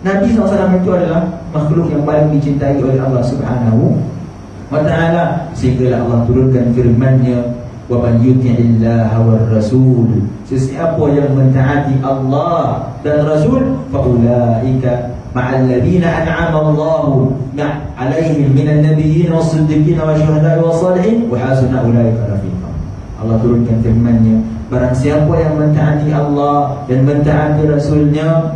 Nabi SAW itu adalah makhluk yang paling dicintai oleh Allah Subhanahu wa ta'ala. Sehingga Allah turunkan firman-Nya, wa man yuti'illaha war rasul, sesiapa yang mentaati Allah dan Rasul, fa ulaika ma'al ladina an'ama Allahu alaihim minan nabiyyin was siddiqin wa syuhada'i was salihin wa hasuna ulaika rafiqa. Allah turunkan firman-Nya, barang siapa yang mentaati Allah dan mentaati Rasul-Nya,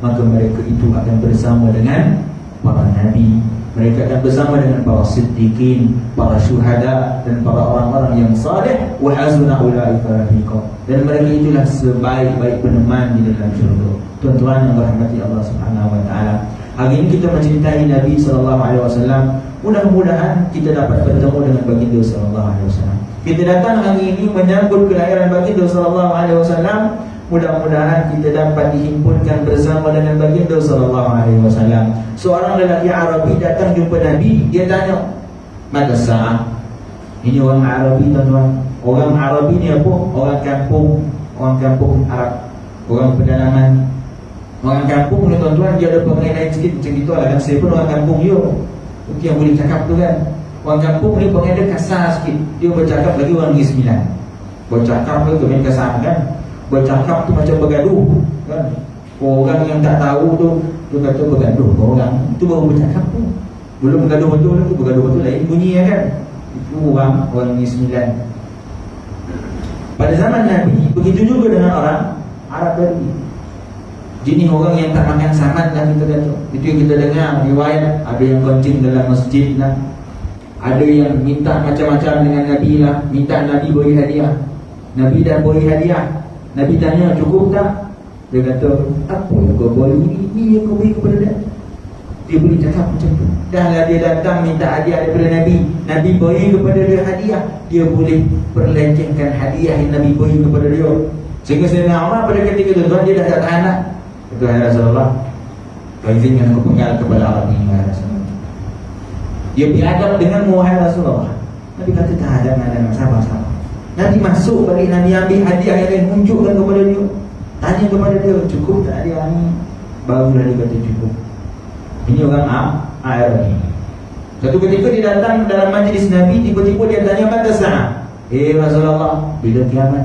maka mereka itu akan bersama dengan para nabi, mereka akan bersama dengan para siddiqin, para syuhada, dan para orang-orang yang saleh. Wa hasuna ulaika rafiqa, dan mereka itulah sebaik-baik peneman di dalam syurga. Tuan-tuan yang dirahmati Allah Subhanahu wa taala, hari ini kita mencintai Nabi sallallahu alaihi wasallam. Mudah-mudahan kita dapat bertemu dengan baginda sallallahu alaihi wasallam. Kita datang hari ini menyambut kelahiran baginda sallallahu alaihi wasallam. Mudah-mudahan kita dapat dihimpunkan bersama dengan baginda sallallahu alaihi wasallam. Seorang lelaki Arabi datang jumpa Nabi, dia tanya, "Mata sa'ah?" Ini orang Arabi, tuan-tuan. Orang Arabi ni apa? Orang kampung Arab, orang pedalaman. Orang kampung ni, tuan-tuan, dia ada perangai lain sikit macam gitu lah kan. Saya pun orang kampung dia. Itu yang boleh cakap tu kan. Orang kampung ni perangai dia kasar sikit. Dia bercakap lagi orang Negeri Sembilan. Bercakap tu main kasar kan. Bercakap tu macam bergaduh kan. Orang yang tak tahu tu, tu kata bergaduh. Orang tu baru bercakap tu, belum bergaduh betul tu. Bergaduh betul lain bunyi kan. Itu orang Negeri Sembilan. Pada zaman Nabi, begitu juga dengan orang Arab tadi. Jenis orang yang tak makan saman lah kita kata. Itu yang kita dengar riwayat. Ada yang kencing dalam masjid lah, ada yang minta macam-macam dengan Nabi lah. Minta Nabi beri hadiah. Nabi dah beri hadiah. Nabi tanya, cukup tak? Dia kata, apa yang kau beri? Ini yang kau beri kepada dia. Dia boleh cakap macam tu. Dah lah dia datang minta hadiah daripada Nabi, Nabi beri kepada dia hadiah, dia boleh perlecehkan hadiah yang Nabi beri kepada dia. Sehingga Sayyidina Umar pada ketika itu, tuan, dia dah tak tahan nak. Kata, "Ya Rasulullah, kau izinkan aku penggal kepala orang ini, ya Rasulullah." Dia beradab dengan wahai Rasulullah. Nabi kata, tak ada, sabar. Nabi masuk balik, Nabi ambil hadiah yang lain, tunjukkan kepada dia, tanya kepada dia, cukup tak hadiah ni? Barulah dia kata cukup. Ini orang Arabi. Satu ketika dia datang dalam majlis Nabi, tiba-tiba dia tanya, "Mata sa'ah?" Rasulullah, bila kiamat?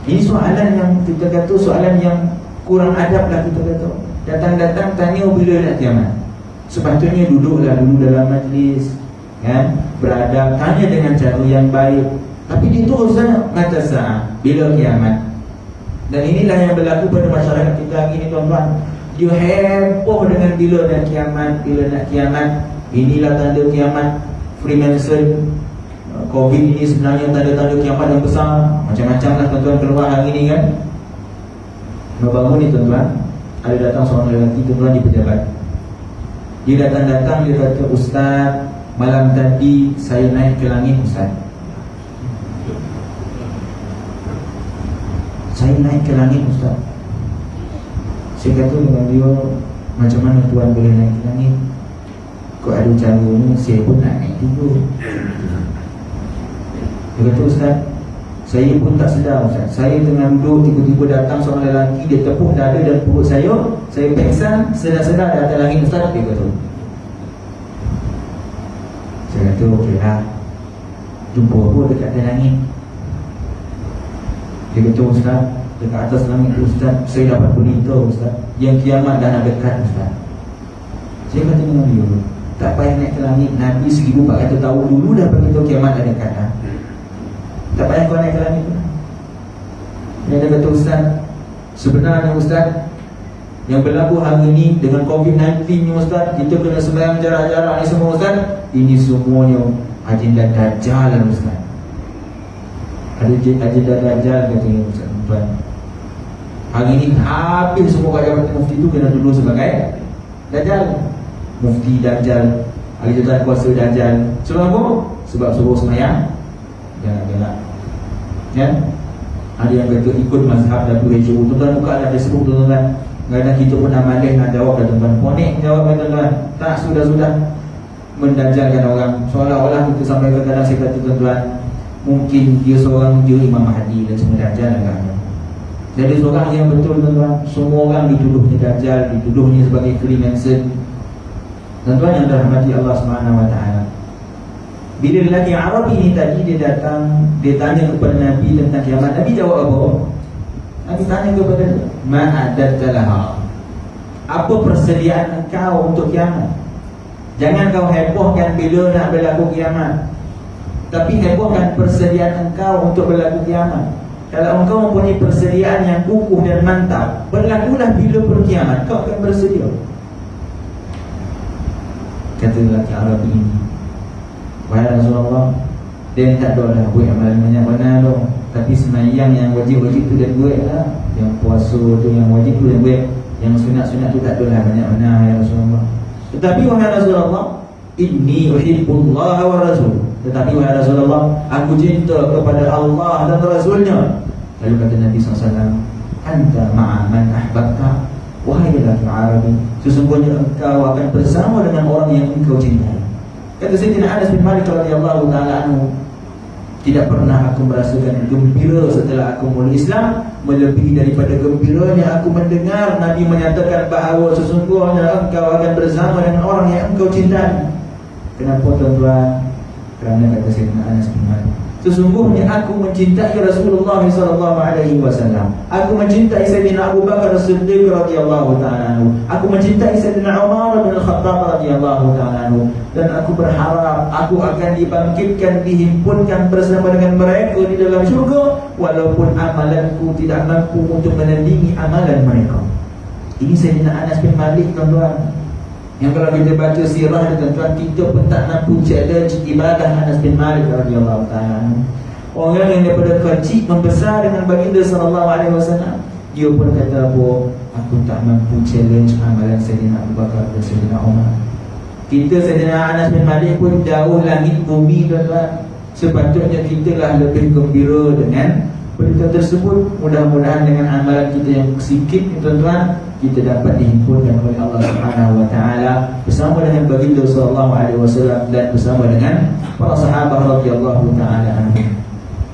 Ini soalan yang kita kata soalan yang kurang adab lah kita kata. Datang-datang tanya bila nak kiamat. Sepatutnya duduklah dulu dalam majlis kan, beradab, tanya dengan cara yang baik. Tapi dia terus tanya, "Mata sa'ah?" Bila kiamat? Dan inilah yang berlaku pada masyarakat kita hari ini, tuan-tuan. Dia heboh dengan bila nak kiamat. Inilah tanda kiamat. Freemason, Covid ini sebenarnya tanda-tanda kiamat yang besar. Macam-macam lah tuan-tuan keluar hari ini kan. Baru ni tuan-tuan, ada datang seorang lelaki, tuan-tuan, di pejabat. Dia datang-datang, dia kata, "Ustaz, malam tadi saya naik ke langit, Ustaz. Saya naik ke langit, Ustaz." Saya kata dengan dia, "Macam mana tuan boleh naik ke langit? Kau ada cara ni, saya pun nak naik juga." Dia kata, "Ustaz, saya pun tak sedar, Ustaz. Saya tengah duduk, tiba-tiba datang seorang lelaki, dia tepuk dada dan perut saya pengsan, sedar-sedar di atas langit, Ustaz." Dia kata. Saya kata, "Okey lah, jumpa apa dekat atas langit?" Dia kata, "Ustaz, dekat atas langit tu, Ustaz, saya dapat berita, Ustaz, yang kiamat dah nak dekat, Ustaz." Saya kata dengan dia, "Tak payah naik ke langit, Nabi 1400 tahun dulu dah beritahu kiamat dah dekat dah. Tak payah kau naik ke langit." Dia kata, "Ustaz, sebenarnya Ustaz, yang berlaku hari ini dengan COVID-19 ni, Ustaz, kita kena sembahyang jarak-jarak ni semua, Ustaz, ini semuanya agenda Dajjal, Ustaz. Agenda Dajjal," katanya, Ustaz. Hari ini habis semua pejabat mufti tu kena dulu sebagai Dajjal. Mufti Dajjal, ahli jawatan kuasa Dajjal. Sebab apa? Sebab suruh sembahyang Jangan galak. Ya. Ada yang kata ikut mazhab WHO. Tuan-tuan buka ada Facebook tuan-tuan. Kadang kita pun amalih nak jawab dah tuan-tuan. Ponik jawab tuan-tuan. Tak sudah-sudah mendajalkan orang. Seolah-olah kita sampai ke kadang saya kata tuan-tuan, mungkin dia seorang dia Imam Mahdi dan semua dajjal agaknya. Jadi seorang yang betul tuan-tuan, semua orang dituduhnya dajjal, dituduhnya sebagai Freemason. Tuan-tuan yang dirahmati Allah SWT. Bila lelaki Arab ini tadi dia datang, dia tanya kepada Nabi tentang kiamat. Nabi jawab apa? Nabi tanya kepada dia, ma'adatta laha, apa persediaan engkau untuk kiamat? Jangan kau hebohkan bila nak berlaku kiamat, tapi hebohkan persediaan engkau untuk berlaku kiamat. Kalau engkau mempunyai persediaan yang kukuh dan mantap, berlakulah bila berkiamat, kau akan bersedia. Kata lelaki Arab ini, wahai Rasulullah, dia tak ada lah buat amalan banyak mana tu, tapi semayang yang wajib-wajib tu dia buat lah, yang puasa tu yang wajib tu dia buat, yang sunat-sunat tu tak ada lah banyak mana ya Rasulullah. Tetapi wahai Rasulullah, inni uhibbullah wa rasul. Tetapi wahai Rasulullah, aku cinta kepada Allah dan Rasulnya. Lalu kata Nabi SAW, anta ma'a man ahbabta. Wahai lelaki Arabi, sesungguhnya engkau akan bersama dengan orang yang engkau cintai. Kata Sayyidina Anas bin Malik radhiyallahu ta'ala anhu, tidak pernah aku merasakan gembira setelah aku mulai Islam melebihi daripada gembiranya aku mendengar Nabi menyatakan bahawa sesungguhnya engkau akan bersama dengan orang yang engkau cintai. Kenapa tuan-tuan? Kerana kata Sayyidina Anas bin Malik, sesungguhnya aku mencintai Rasulullah SAW. Aku mencintai Sayyidina Abu Bakar As-Siddiq radhiyallahu ta'ala anhu. Aku mencintai Sayyidina Umar bin Al-Khattab radhiyallahu ta'ala anhu. Dan aku berharap aku akan dibangkitkan, dihimpunkan bersama dengan mereka di dalam syurga, walaupun amalanku tidak mampu untuk menandingi amalan mereka. Ini Sayyidina Anas bin Malik tuan-tuan, yang kalau kita baca sirah dia tuan-tuan, kita pun tak mampu challenge ibadah Anas bin Malik radhiyallahu ta'ala. Orang yang daripada kecil membesar dengan baginda sallallahu alaihi wasallam, dia pun kata apa? Aku tak mampu challenge amalan Sayyidina Abu Bakar dan Sayyidina Umar. Kita Sayyidina Anas bin Malik pun jauh langit bumi tuan-tuan. Sepatutnya kita lah lebih gembira dengan berita tersebut. Mudah-mudahan dengan amalan kita yang sikit ni tuan-tuan, kita dapat dihimpunkan oleh Allah Subhanahu wa taala bersama dengan baginda sallallahu alaihi wasallam dan bersama dengan para sahabat radhiyallahu taala anhum.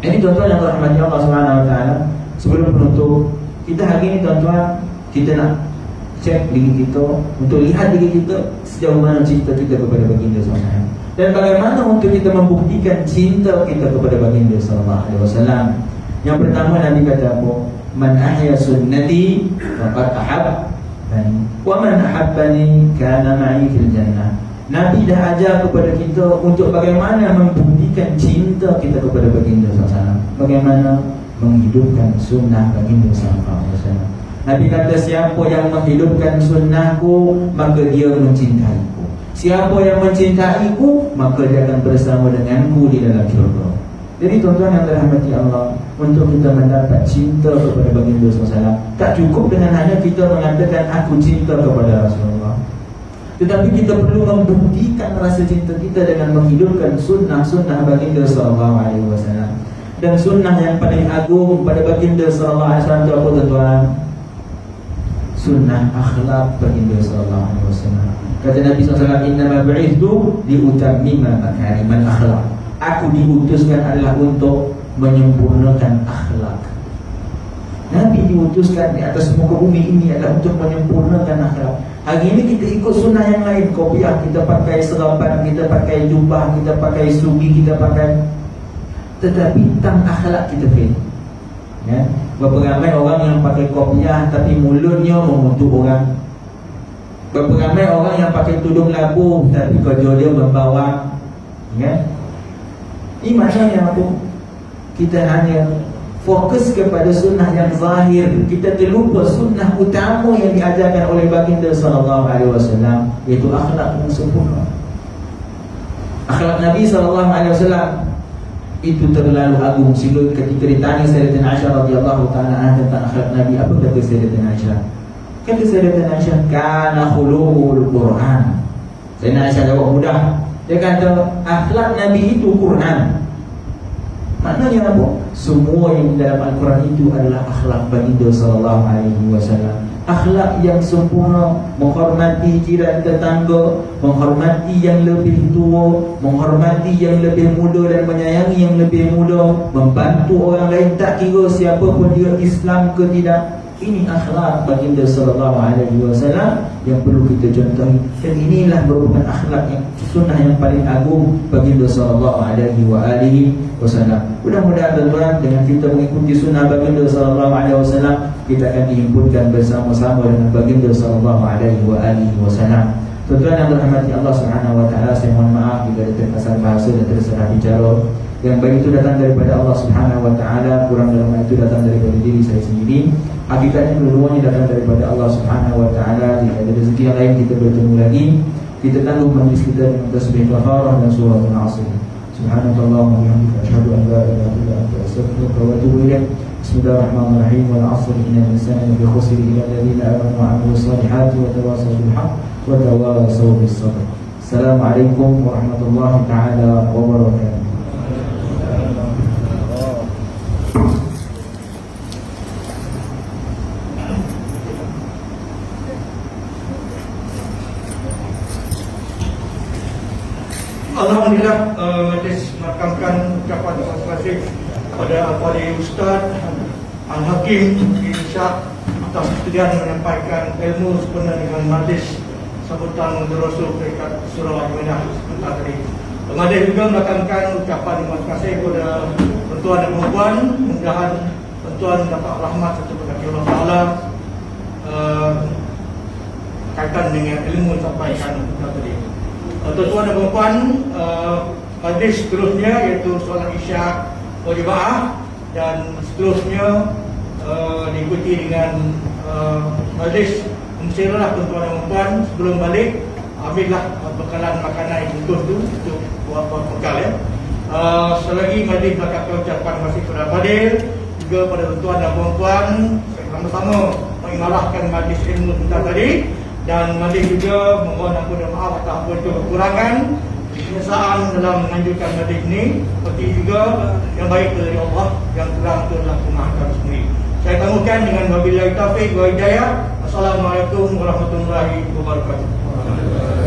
Ini tuan-tuan yang dirahmati Allah Subhanahu wa taala, sebelum penutup kita hari ini tuan-tuan, kita nak cek diri kita untuk lihat diri kita sejauh mana cinta kita kepada baginda sallallahu alaihi wasallam, dan bagaimana untuk kita membuktikan cinta kita kepada baginda sallallahu alaihi wasallam. Yang pertama Nabi kata apa? Man ahya sunnati faqad ahabbani wa man ahabbani kana ma'i fil jannah. Nabi dah ajar kepada kita untuk bagaimana membuktikan cinta kita kepada baginda sallallahu alaihi wasallam, bagaimana menghidupkan sunnah baginda sallallahu alaihi wasallam. Nabi kata, siapa yang menghidupkan sunnahku, maka dia mencintaiku. Siapa yang mencintaiku, maka dia akan bersama denganku di dalam syurga. Jadi tuan-tuan yang dirahmati Allah, untuk kita mendapat cinta kepada baginda SAW, tak cukup dengan hanya kita mengatakan aku cinta kepada Rasulullah, tetapi kita perlu membuktikan rasa cinta kita dengan menghidupkan sunnah-sunnah baginda SAW. Dan sunnah yang paling agung pada baginda SAW itu apa tuan-tuan? Sunnah akhlak baginda SAW. Kata Nabi SAW, innama bu'ithtu liutammima makarimal akhlak. Aku diutuskan adalah untuk menyempurnakan akhlak. Nabi diutuskan di atas muka bumi ini adalah untuk menyempurnakan akhlak. Hari ini kita ikut sunnah yang lain, kopiah, kita pakai seraban, kita pakai jubah, kita pakai sugi, kita pakai, tetapi tentang akhlak kita fail. Ya? Berapa ramai orang yang pakai kopiah tapi mulutnya mengutuk orang. Berapa ramai orang yang pakai tudung labuh tapi kerja dia membawang. Ya? Ini maknanya apa? Kita hanya fokus kepada sunnah yang zahir, kita terlupa sunnah utama yang diajarkan oleh baginda sallallahu alaihi wasallam, iaitu akhlak yang sempurna. Akhlak Nabi sallallahu alaihi wasallam itu terlalu agung sehingga ketika ditanya Sayyidatina Aisyah radhiyallahu taala anha tentang akhlak Nabi, apa kata Sayyidatina Aisyah? Kata Sayyidatina Aisyah, kana khuluqul Quran. Sayyidatina Aisyah jawab mudah. Dia kata akhlak Nabi itu Quran. Maknanya apa? Semua yang di dalam Al-Quran itu adalah akhlak baginda sallallahu alaihi wasallam. Akhlak yang sempurna, menghormati jiran tetangga, menghormati yang lebih tua, menghormati yang lebih muda dan menyayangi yang lebih muda, membantu orang lain tak kira siapa pun dia, Islam ke tidak. Ini akhlak baginda sallallahu alaihi wasallam yang perlu kita contohi. Dan inilah merupakan akhlak yang sunnah yang paling agung baginda sallallahu alaihi wasallam. Mudah-mudahan tuan-tuan dengan kita mengikuti sunnah baginda sallallahu alaihi wasallam, kita akan dihimpunkan bersama-sama dengan baginda sallallahu alaihi wasallam. Tuan-tuan yang dirahmati Allah Subhanahu wa taala, saya mohon maaf jika ada terkasar bahasa dan tersalah bicara. Yang baik itu datang daripada Allah Subhanahu wa taala, kurang dalam itu datang daripada diri saya sendiri. Hakikatnya kedua-duanya datang daripada Allah Subhanahu wa taala. Jika ada rezeki yang lain kita bertemu lagi, kita tangguh majlis kita dengan tasbih kafarah dan surah Al-Asr. Subhanakallahumma wa bihamdika asyhadu an la ilaha illa anta astaghfiruka wa atubu ilaik. Bismillahirrahmanirrahim. Wal 'asri innal insana lafi khusr illa alladhina amanu wa 'amilus salihati wa tawassaw bil haqq wa tawassaw bis sabr. Assalamualaikum warahmatullahi taala wabarakatuh. Alhamdulillah, majlis merakamkan ucapan terima kasih kepada Al-Fadhil Ustaz Al-Hakim Insya atas kesediaan menyampaikan ilmu sepenuhnya dengan majlis sambutan Rasul dekat Surah Al-Minah sebentar tadi. Majlis juga merakamkan ucapan terima kasih kepada tuan-tuan dan puan. Mudah-mudahan tuan-tuan dapat rahmat serta berkati Allah Taala kaitan dengan ilmu yang disampaikan tadi. Tuan-tuan dan puan, majlis seterusnya iaitu solat Isyak berjemaah dan seterusnya diikuti dengan majlis mensirah tuan-tuan dan puan. Sebelum balik, ambillah bekalan makanan yang bungkus tu untuk buat bekal ya. Selagi majlis melakukan ucapan masih kepada Fadil, juga pada tuan-tuan dan puan, sama-sama mengarahkan majlis ilmu tentang tadi. Dan majlis juga mohon ampun dan maaf atas apa itu kekurangan kebiasaan dalam menganjurkan majlis ini, seperti juga yang baik dari Allah, yang kurang itu adalah pemahaman sendiri. Saya tangguhkan dengan wabillahi taufiq wa hidayah. Assalamualaikum warahmatullahi wabarakatuh.